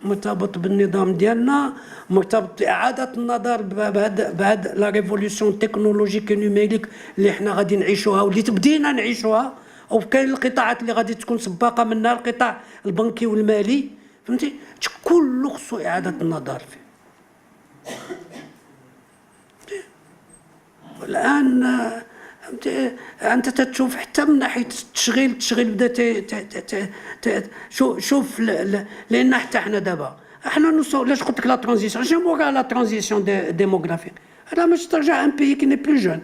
مرتبط بالنظام ديالنا، مرتبط بإعادة النظر بهاد لا ريفوليسيون تكنولوجيك نيميريك اللي حنا غادي نعيشوها واللي تبدينا نعيشوها، او كاين القطاعات اللي غادي تكون سباقه منها القطاع البنكي والمالي فهمتي، كله خصو إعادة النظر فيه. الآن انت تشوف حتى من ناحيه التشغيل بدا شوف لان حتى حنا دابا لاش قلت لك لا ترانزيسيون جيمو لا ترانزيسيون ديموغرافيك. هذا باش ترجع ان بيي كي ني بلو جون.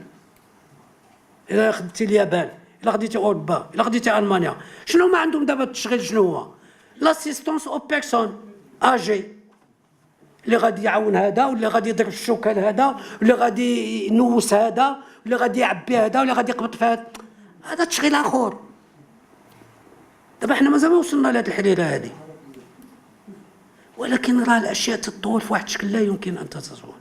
الا خديتي اليابان، الا خديتي اوروبا، الا خديتي المانيا، شنو ما عندهم دابا التشغيل؟ شنو هو لاسيستونس او بيرسون اجي اللي غادي يعاون هذا واللي غادي يضرب الشوكه لهذا واللي غادي ينوس هذا واللي غادي يعبي هذا واللي غادي يقبض في هذا تشغيل اخر. دابا حنا مازال ما وصلنا لهاد الحريره هذه، ولكن راه الاشياء تتطور في واحد الشكل لا يمكن ان تتصور.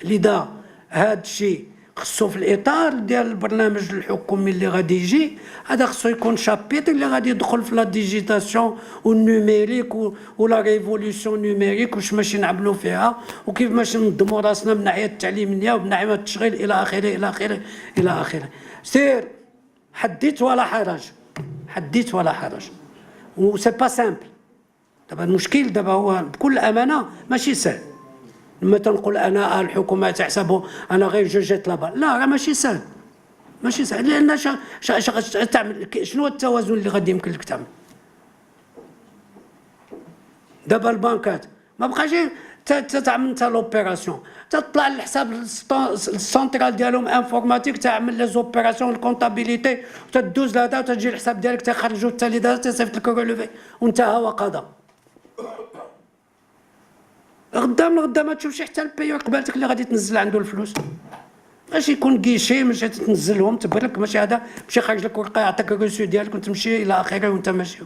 لذا هذا الشيء خصو في الاطار ديال البرنامج الحكومي اللي غادي يجي، هذا خصو يكون شابيتر اللي غادي يدخل في لا ديجيتاسيون والنيميريك ولا ريفوليسيون نيميريك واش ماشي نعملوا فيها وكيف ماشي ننظموا راسنا من ناحيه التعليميه ومن ناحيه التشغيل الى اخره. سير حديت ولا حرج و سي با سامبل. دابا المشكل دابا هو بكل امانه ماشي سهل. لما تنقول انا الحكومه تحسبه انا غير جو جيت لابا، لا راه ماشي سهل. ماشي سهل، لان تعمل شنو التوازن اللي غادي يمكن لك تعمل؟ دابا البنكات ما بقاش تعمل انت لوبيراسيون، تطلع الحساب السنترال ديالهم انفورماتيك، تعمل لي زوبيراسيون الكونتابيليتي، وتدوز لهذا وتجي الحساب ديالك تخرجوا التالي دار تصيفط لك رولوفي وانتهى وقضى. غدا ما تشوفش حتى البيور قبالتك اللي غادي تنزل عنده الفلوس، ماشي يكون كيشي ماشي تنزلهم تبرك، ماشي هذا ماشي خارج لك ورقه يعطيك الريسو ديالك وتمشي الى اخره وانت ماشي.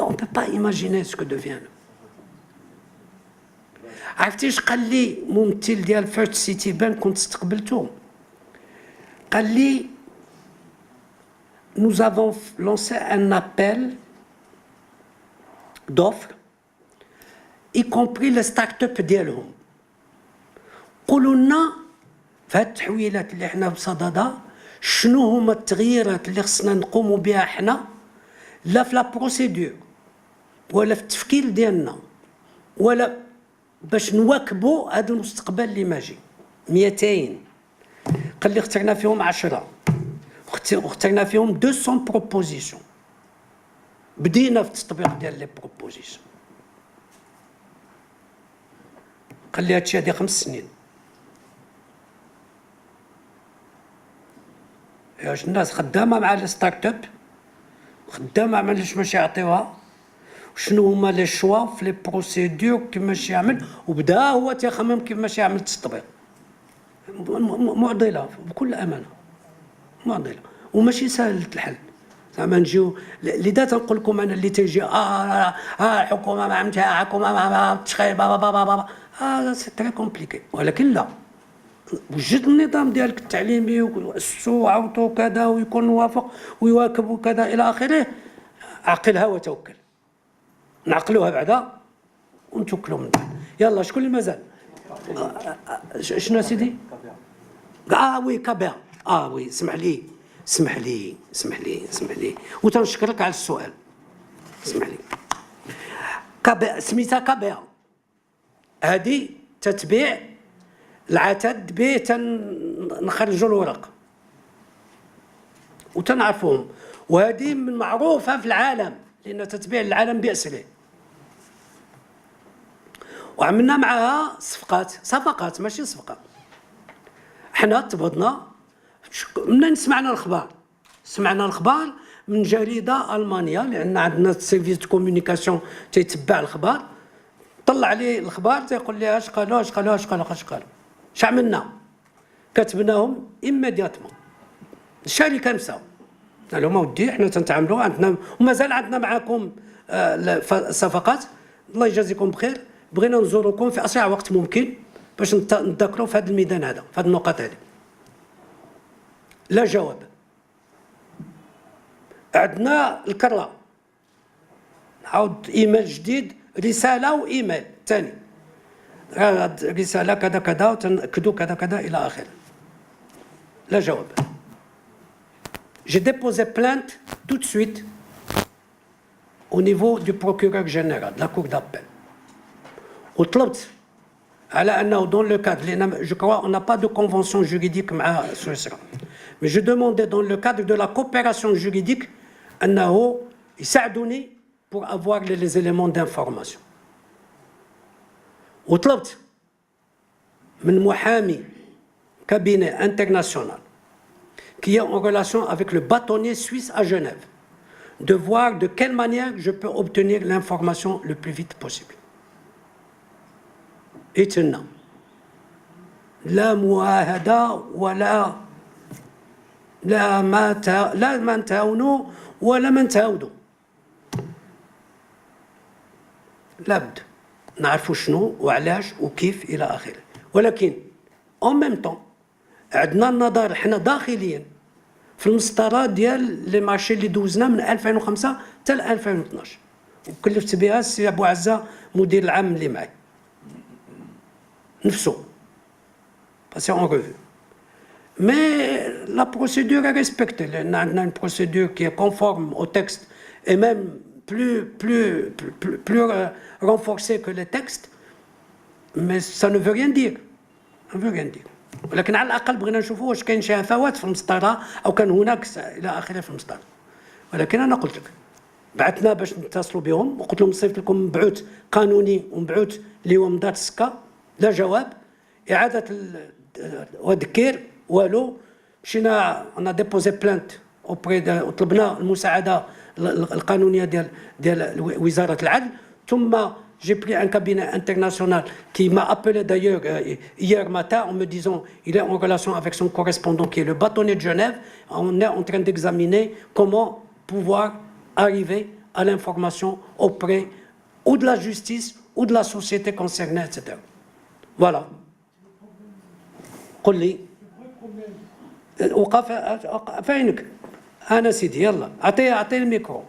On peut pas imaginer ce que devient. عرفتي اش قال لي ممثل ديال فيرست سيتي بانك كنت استقبلته؟ قال لي nous avons lancé un appel d'offres y compris les start-up ديالهم. قولوا لنا في هاد التحويلات اللي حنا بصددها شنو هما التغييرات اللي خصنا نقوموا بها حنا، لا في لا بروسيدور ولا في التفكير ديالنا ولا باش نواكبوا هذا المستقبل اللي ماجي. 200 قال لي اخترنا فيهم 10 واخترنا فيهم 200 بروبوزيسيون، بدينا في التطبيق ديال لي بروبوزيسيون. قال لي هادشي هادي 5 سنين. واش الناس خدامه مع الستارت اب، خدامه مع باش يعطيوها، شنو هما لي شوا في لي بروسيدور كيفاش يعمل، وبدا هو تيخمم كيفاش يعمل التطبيق. معضله بكل امانه، معضله وماشي سهل الحل. زعما نجيو لذا تنقول لكم انا اللي تيجي الحكومه ما عملتها، الحكومه ما تشخيل بابا بابا بابا سي تري كومبليكي. ولكن لا، وجد النظام ديالك التعليمي واسسو وعوضو كذا ويكون موافق ويواكب وكذا الى اخره، عقلها وتوكل. نعقلوها بعدا ونتوكلوا من بعد. يلا شكون اللي مازال؟ شنو سيدي؟ وي كابير. وي اسمح لي وتنشكرك على السؤال. اسمح لي. كابير سميتها كابير، هذه تتبيع العتاد به تنخرجوا الورق وتنعرفوهم، وهذه من معروفه في العالم لان تتبيع العالم باسره. وعملنا معها صفقات ماشي صفقه. حنا تبضنا منين سمعنا الأخبار من جريده المانيا، لان عندنا سيرفيس دو كومونيكاسيون تيتبع الأخبار. طلع لي الأخبار تيقول لي اش قالوا. اش عملنا؟ كتبناهم ايميدياتمون. الشركه نفسها قال لهم ودي حنا تنتعاملوا عندنا ومازال عندنا معكم صفقات، الله يجازيكم بخير، بغينا نزوركم في اسرع وقت ممكن باش نتذكروا في هذا الميدان هذا، في هذه النقط هذه. لا جواب. عندنا الكره، نعاود ايميل جديد، رساله وايميل ثاني، رساله كذا كذا وتنأكدوا كذا كذا الى اخره. لا جواب. J'ai déposé plainte tout de suite au niveau du procureur général de la Cour d'appel. وطلبت على أنه dans le cadre, je crois on n'a pas de convention juridique مع سويسرا, mais je demandais dans le cadre de la coopération juridique أنه يساعدوني pour avoir les éléments d'information. وطلبت من محامي cabinet international qui est en relation avec le bâtonnier suisse à Genève, de voir de quelle manière je peux obtenir l'information le plus vite possible. إتنا لا معاهدة ولا ما نتهاونوا ولا ما نتهاودوا. لابد نعرفوا شنو وعلاش وكيف إلى آخره. ولكن en même temps عندنا النظر حنا داخليا في المسطره ديال لي مارشي اللي دوزنا من 2005 حتى 2012 وكلفت بها السي ابو عزه مدير العام اللي معي نفسه باسي اون ريفو. مي لا بروسيدور est respectée لان عندنا une procédure qui est conforme au texte et même plus renforcée que les textes, mais ça ne veut rien dire. Ça ne veut rien dire. ولكن على الاقل بغينا نشوفوا واش كاين شي هفوات في المسطره او كان هناك الى اخره في المسطره. ولكن انا قلت لك بعثنا باش نتصلوا بهم وقلت لهم صيفط لكم مبعوث قانوني ومبعوث اللي هو مضات السكا، لا جواب، اعاده وذكير والو. مشينا انا ديبوزي بلانت اوبري وطلبنا المساعده القانونيه ديال وزاره العدل. ثم j'ai pris un cabinet international qui m'a appelé d'ailleurs hier matin en me disant il est en relation avec son correspondant qui est le bâtonnier de Genève. On est en train d'examiner comment pouvoir arriver à l'information auprès ou de la justice ou de la société concernée, etc. Voilà. قل لي وقف فينك انا سيدي يلا اعطي الميكرو.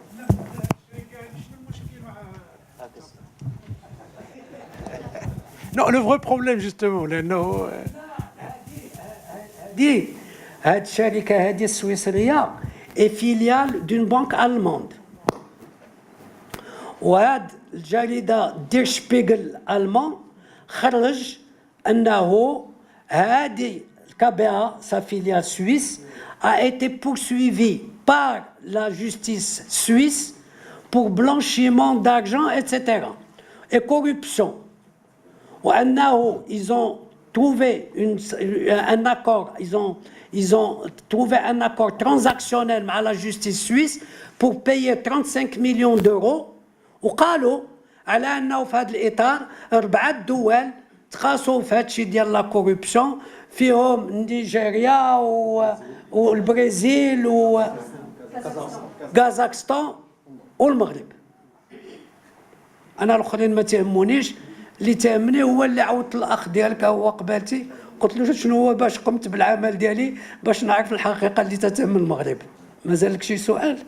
Non, le vrai problème justement, لأنه هذه الشركة هذه السويسرية est filiale d'une banque allemande. وهذه الجريدة دير شبيغل ألمان خرج أنه هذه الكبا sa filiale suisse a été poursuivie par la justice suisse pour blanchiment d'argent, etc. et corruption. Ils ont trouvé un accord, ils ont trouvé un accord transactionnel avec la justice suisse pour payer 35 millions d'euros. وقالوا على انه في هذا الاطار 4 دول تخاصوا في هذا الشيء ديال لا كوربسيون فيهم نيجيريا والبرازيل وكازاخستان والمغرب. انا الاخرين ما تهمونيش، اللي تهمني هو اللي عوضت الاخ ديالك هو قبالتي قلت له شنو هو باش قمت بالعمل ديالي باش نعرف الحقيقه اللي تتهم المغرب. مازال لك شي سؤال؟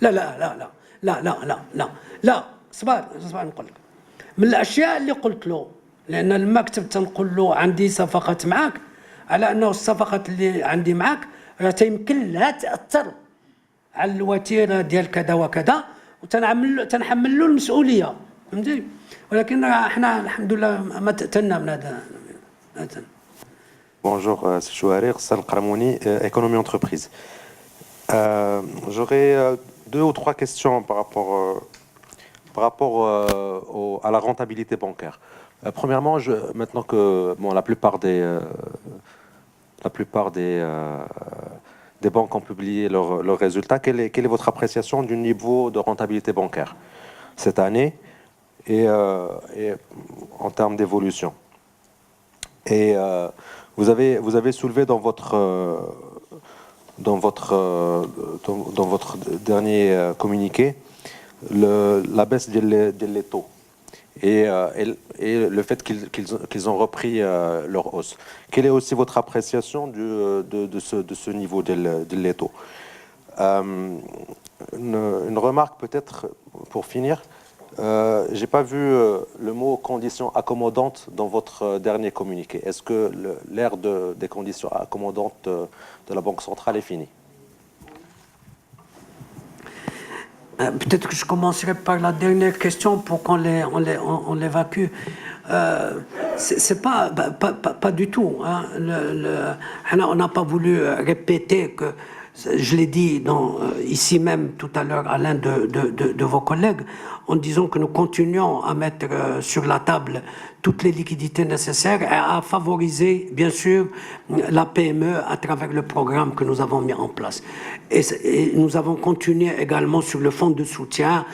لا لا لا لا لا لا لا لا لا صبر نقول لك من الاشياء اللي قلت له، لان المكتب تنقول له عندي صفقات معك على انه الصفقات اللي عندي معك راه تيمكن لها تاثر على الوتيره ديال كذا وكذا وتنحمل له المسؤوليه، فهمتي؟ ولكن احنا الحمد لله ما تأتنا من هذا. Bonjour, c'est Chouari, Ghassan Karamouni, économie entreprise. J'aurais 2 ou 3 questions par rapport à la rentabilité bancaire. Premièrement, maintenant que la plupart des banques ont publié leurs résultats, quelle est votre appréciation du niveau de rentabilité bancaire cette année et en termes d'évolution? Et vous avez soulevé dans votre dernier communiqué la baisse des taux et le fait qu'ils ont repris leur hausse. Quelle est aussi votre appréciation de ce niveau des taux? Une remarque peut-être pour finir. J'ai pas vu le mot conditions accommodantes dans votre dernier communiqué. Est-ce que l'ère des conditions accommodantes de la Banque centrale est finie? Peut-être que je commencerai par la dernière question pour qu'on l'évacue. C'est pas du tout. Hein. On n'a pas voulu répéter que. Je l'ai dit ici même tout à l'heure à l'un de vos collègues, en disant que nous continuons à mettre sur la table toutes les liquidités nécessaires et à favoriser, bien sûr, la PME à travers le programme que nous avons mis en place. Et nous avons continué également sur le fonds de soutien.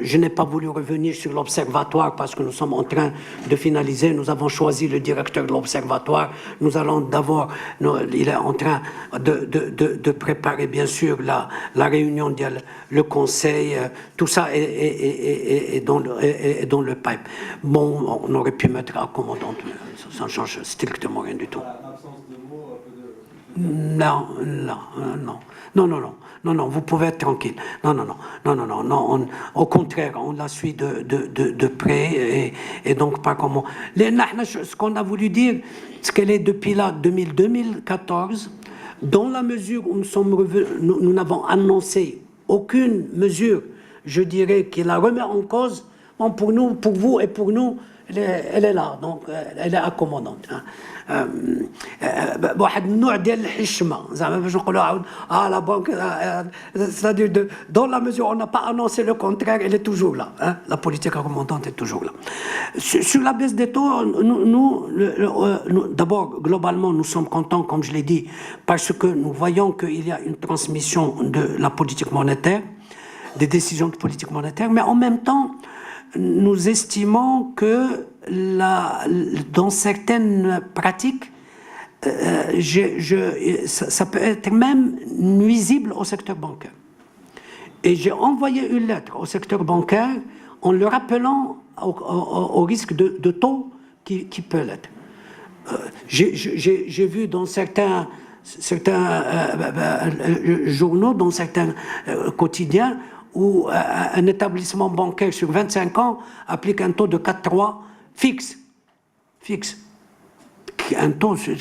Je n'ai pas voulu revenir sur l'observatoire parce que nous sommes en train de finaliser. Nous avons choisi le directeur de l'observatoire. Nous allons d'abord, il est en train de préparer, bien sûr, la réunion, le conseil. Tout ça est dans le pipe. Bon, on aurait pu mettre accommodante, ça ne change strictement rien du tout. Non, vous pouvez être tranquille. Non, au contraire, on la suit de près et donc pas comment. Ce qu'on a voulu dire, c'est qu'elle est depuis là, 2014, dans la mesure où nous n'avons annoncé aucune mesure, je dirais, qui la remet en cause. Bon, pour nous, pour vous et pour nous, elle est là, donc elle est accommodante. بواحد النوع ديال الحشمه زعما باش نقولوا عاود لا بانك c'est-à-dire dans la mesure où on n'a pas annoncé le contraire, elle est toujours là, hein, la politique accommodante est toujours là. Sur la baisse des taux, nous d'abord globalement nous sommes contents, comme je l'ai dit, parce que nous voyons qu'il y a une transmission de la politique monétaire, des décisions de politique monétaire, mais en même temps nous estimons que dans certaines pratiques, ça peut être même nuisible au secteur bancaire. Et j'ai envoyé une lettre au secteur bancaire en le rappelant au risque de taux qui peut l'être. J'ai vu dans certains journaux, dans certains quotidiens, où un établissement bancaire sur 25 ans applique un taux de 4,3 fixe. Un taux sur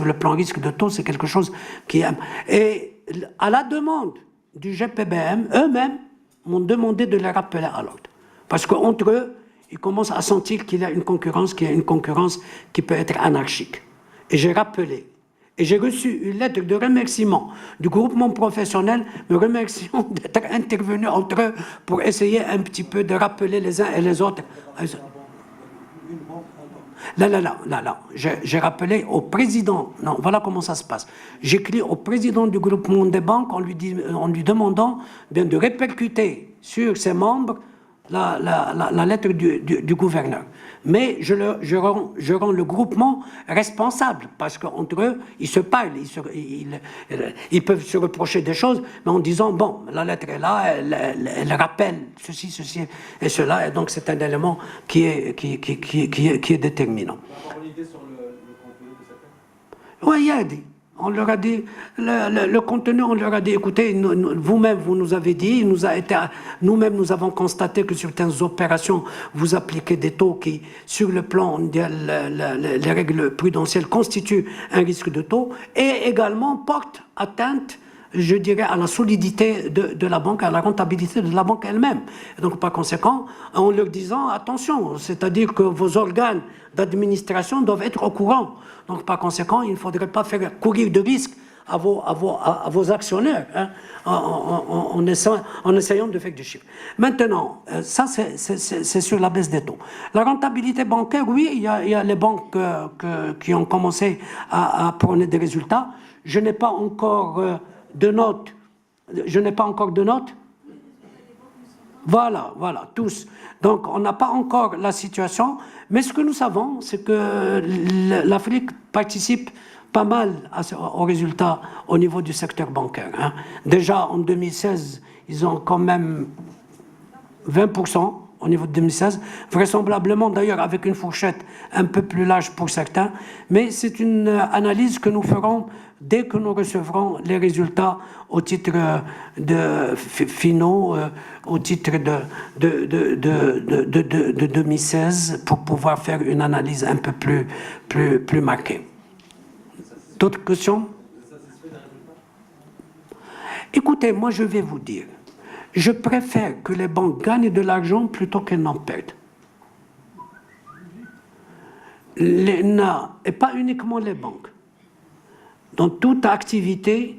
le plan risque de taux, c'est quelque chose qui est... Et à la demande du GPBM, eux-mêmes m'ont demandé de les rappeler à l'ordre. Parce qu'entre eux, ils commencent à sentir qu'il y a une concurrence qui peut être anarchique. Et j'ai rappelé. Et j'ai reçu une lettre de remerciement du groupement professionnel, me remerciant d'être intervenu entre eux pour essayer un petit peu de rappeler les uns et les autres. Là. J'ai rappelé au président, non, voilà comment ça se passe. J'écris au président du groupement des banques en lui demandant bien de répercuter sur ses membres la lettre du gouverneur. Mais je rends le groupement responsable, parce qu'entre eux, ils se parlent, ils peuvent se reprocher des choses, mais en disant, bon, la lettre est là, elle rappelle ceci et cela, et donc c'est un élément qui est déterminant. On peut avoir une idée sur le contenu de cette lettre ? Oui, il y a dit. On leur a dit, le contenu, on leur a dit, écoutez, vous-même, vous nous avez dit, nous-mêmes, nous avons constaté que certaines opérations, vous appliquez des taux qui, sur le plan des règles prudentielles, constituent un risque de taux et également portent atteinte, je dirais, à la solidité de la banque, à la rentabilité de la banque elle-même. Et donc, par conséquent, en leur disant, attention, c'est-à-dire que vos organes d'administration doivent être au courant. Donc, par conséquent, il ne faudrait pas faire courir de risques à vos actionnaires, hein, en essayant de faire du chiffre. Maintenant, ça, c'est sur la baisse des taux. La rentabilité bancaire, oui, il y a les banques qui ont commencé à prôner des résultats. Je n'ai pas encore de notes. Voilà, tous. Donc, on n'a pas encore la situation, mais ce que nous savons, c'est que l'Afrique participe pas mal aux résultats au niveau du secteur bancaire, hein. Déjà, en 2016, ils ont quand même 20% au niveau de 2016, vraisemblablement d'ailleurs avec une fourchette un peu plus large pour certains, mais c'est une analyse que nous ferons dès que nous recevrons les résultats au titre finaux, au titre de 2016, pour pouvoir faire une analyse un peu plus marquée. D'autres questions? Écoutez, moi je vais vous dire, je préfère que les banques gagnent de l'argent plutôt qu'elles n'en perdent. Et pas uniquement les banques. Dans toute activité,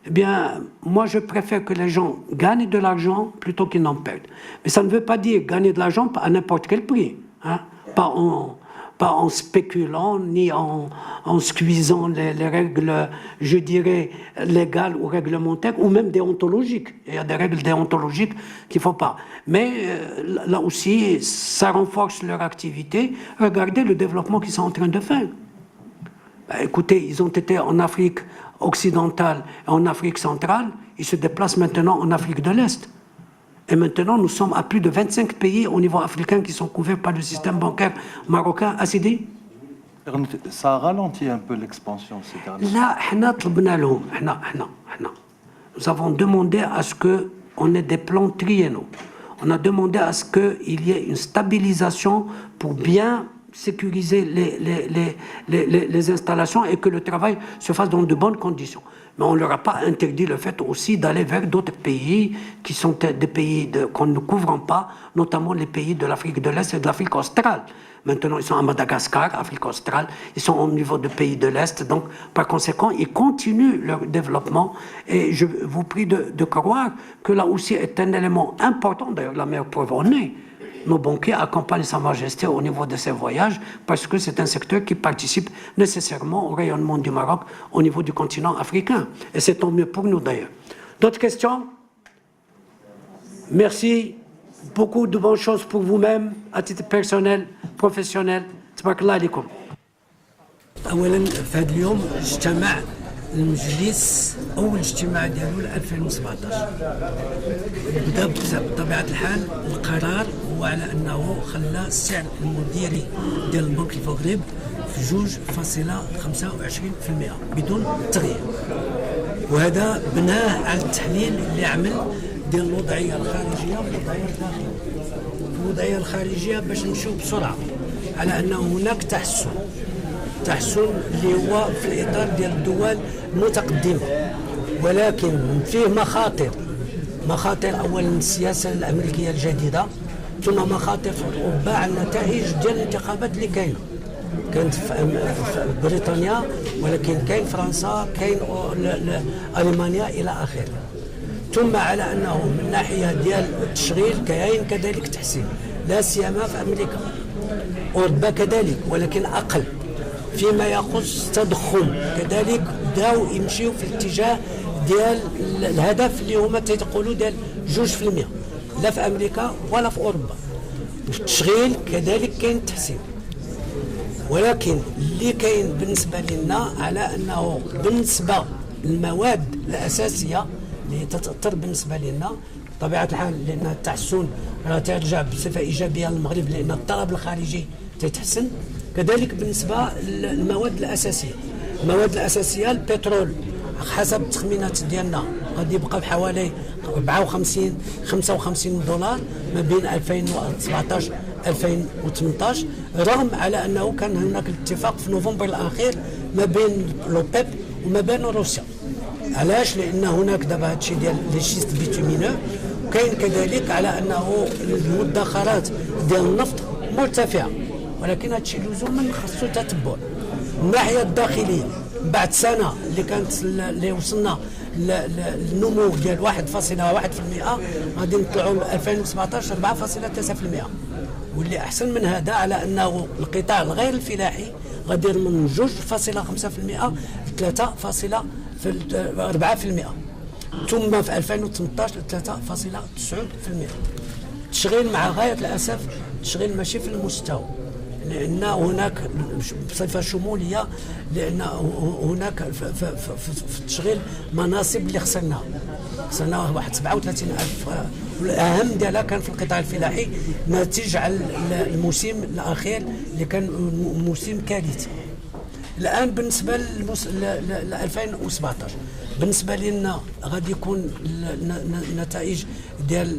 eh bien, moi je préfère que les gens gagnent de l'argent plutôt qu'ils n'en perdent. Mais ça ne veut pas dire gagner de l'argent à n'importe quel prix, hein? Pas en spéculant, ni en squeezant les règles, je dirais, légales ou réglementaires, ou même déontologiques. Il y a des règles déontologiques qu'il ne faut pas. Mais là aussi, ça renforce leur activité. Regardez le développement qu'ils sont en train de faire. Écoutez, ils ont été en Afrique occidentale et en Afrique centrale, ils se déplacent maintenant en Afrique de l'Est. Et maintenant, nous sommes à plus de 25 pays au niveau africain qui sont couverts par le système bancaire marocain. Assidi? Ça a ralenti un peu l'expansion ces derniers Là, nous avons demandé à ce qu'on ait des plans triennaux. On a demandé à ce qu'il y ait une stabilisation pour bien sécuriser les installations et que le travail se fasse dans de bonnes conditions. Mais on ne leur a pas interdit le fait aussi d'aller vers d'autres pays qui sont des pays qu'on ne couvre pas, notamment les pays de l'Afrique de l'Est et de l'Afrique australe. Maintenant, ils sont à Madagascar, Afrique australe, ils sont au niveau des pays de l'Est, donc par conséquent, ils continuent leur développement et je vous prie de croire que là aussi est un élément important, d'ailleurs la meilleure preuve en est. Nos banquiers accompagnent Sa Majesté au niveau de ses voyages parce que c'est un secteur qui participe nécessairement au rayonnement du Maroc au niveau du continent africain. Et c'est tant mieux pour nous d'ailleurs. D'autres questions? Merci. Beaucoup de bonnes choses pour vous-même, à titre personnel, professionnel. تبارك الله عليكم. أولاً في هذا اليوم اجتمع المجلس أول اجتماع ديالو 2017. بدا بطبيعة الحال القرار هو على أنه خلى السعر المديري ديال البنك المغرب في 2.25% بدون تغيير. وهذا بناه على التحليل اللي عمل ديال الوضعيه الخارجيه والوضعيه الداخليه. في الوضعيه الخارجيه باش نمشيو بسرعه على انه هناك تحسن اللي هو في الاطار ديال الدول المتقدمه، ولكن فيه مخاطر اولا السياسه الامريكيه الجديده، ثم مخاطر في اوروبا على النتائج ديال الانتخابات اللي كانت في بريطانيا، ولكن كاين فرنسا، كاين المانيا الى اخره. ثم على انه من ناحيه ديال التشغيل كاين كذلك تحسين، لا سيما في امريكا. اوروبا كذلك ولكن اقل. فيما يخص التضخم كذلك بداو يمشيو في الاتجاه ديال الهدف اللي هما تيقولوا ديال 2%، لا في امريكا ولا في اوروبا. التشغيل كذلك كاين تحسين، ولكن اللي كاين بالنسبه لنا على انه بالنسبه للمواد الاساسيه اللي تتاثر بالنسبه لنا بطبيعه الحال، لان التحسن راه ترجع بصفه ايجابيه للمغرب لان الطلب الخارجي تيتحسن. كذلك بالنسبه للمواد الاساسيه، المواد الاساسيه البترول حسب التخمينات ديالنا غادي يبقى بحوالي 55 دولار ما بين 2017 2018، رغم على انه كان هناك الاتفاق في نوفمبر الاخير ما بين لوبيب وما بين روسيا. علاش؟ لان هناك دابا هادشي ديال لي شيست بيتومينو، كاين كذلك على انه المدخرات ديال النفط مرتفعه، ولكن هادشي لزوما خاصو تتبع. من الناحيه الداخليه بعد سنه اللي كانت اللي وصلنا للنمو ديال 1.1%، غادي نطلعوا 2017 4.3%، واللي احسن من هذا على انه القطاع الغير الفلاحي غادي يرمي من 2.5% ل 3.4%، ثم في 2018 3.9%. التشغيل مع غايه الاسف التشغيل ماشي في المستوى، لان هناك بصفه شموليه، لان هناك في التشغيل مناصب اللي خسرناها واحد 37,000. الاهم ديالها كان في القطاع الفلاحي ناتج على الموسم الاخير اللي كان موسم كارثي. الان بالنسبه ل 2017 بالنسبه لنا غادي يكون النتائج ديال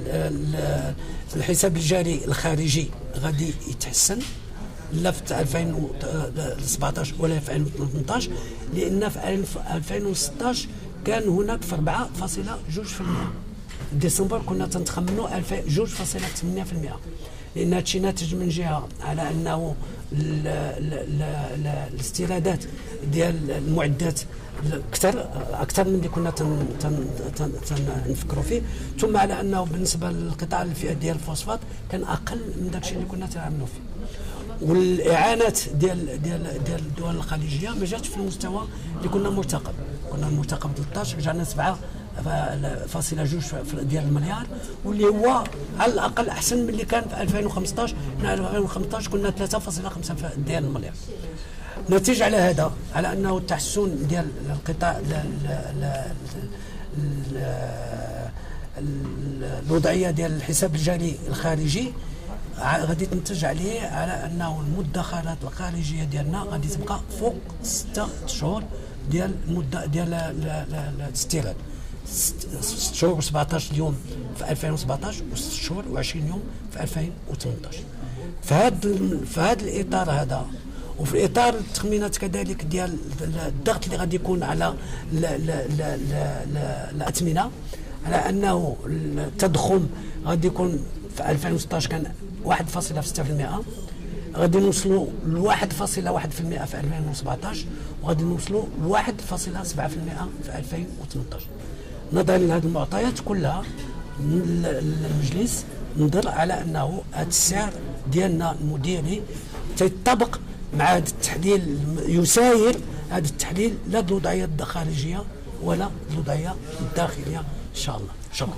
الحساب الجاري الخارجي غادي يتحسن، لا في 2017 ولا في 2018، لان في 2016 كان هناك في 4.2%. ديسمبر كنا تنتخمنوا 2.8%، لان هادشي ناتج من جهه على انه الاستيرادات ديال المعدات اكثر من اللي كنا نفكروا فيه، ثم على انه بالنسبه للقطاع الفئه ديال الفوسفات كان اقل من داكشي اللي كنا تنعملوا فيه. والاعانات ديال الدول الخليجيه ما جاتش في المستوى اللي كنا مرتقب 13 رجعنا 7.2 ديال المليار، واللي هو على الاقل احسن من اللي كان في 2015. من 2015 كنا 3.5 ديال المليار. نتيجة على هذا على انه التحسن ديال القطاع الوضعيه ديال الحساب الجاري الخارجي غادي تنتج عليه على انه المدخرات الخارجيه ديالنا غادي تبقى فوق 6 شهور ديال المده ديال الاستيراد، 6 شهور و17 يوم في 2017 و6 شهور و20 يوم في 2018. في هذا الاطار هذا، وفي اطار التخمينات كذلك ديال الضغط اللي غادي يكون على الاثمنه، على انه التضخم غادي يكون في 2016 كان 1.6%، غادي نوصلوا ل 1.1% في 2017، وغادي نوصلوا ل 1.7% في 2018. نظرا لهذه المعطيات كلها المجلس نظر على انه هذا السعر ديالنا المديري تيطبق مع هذا التحليل، يساير هذا التحليل لا الوضعيه الخارجيه ولا الوضعيه الداخليه ان شاء الله. شكرا.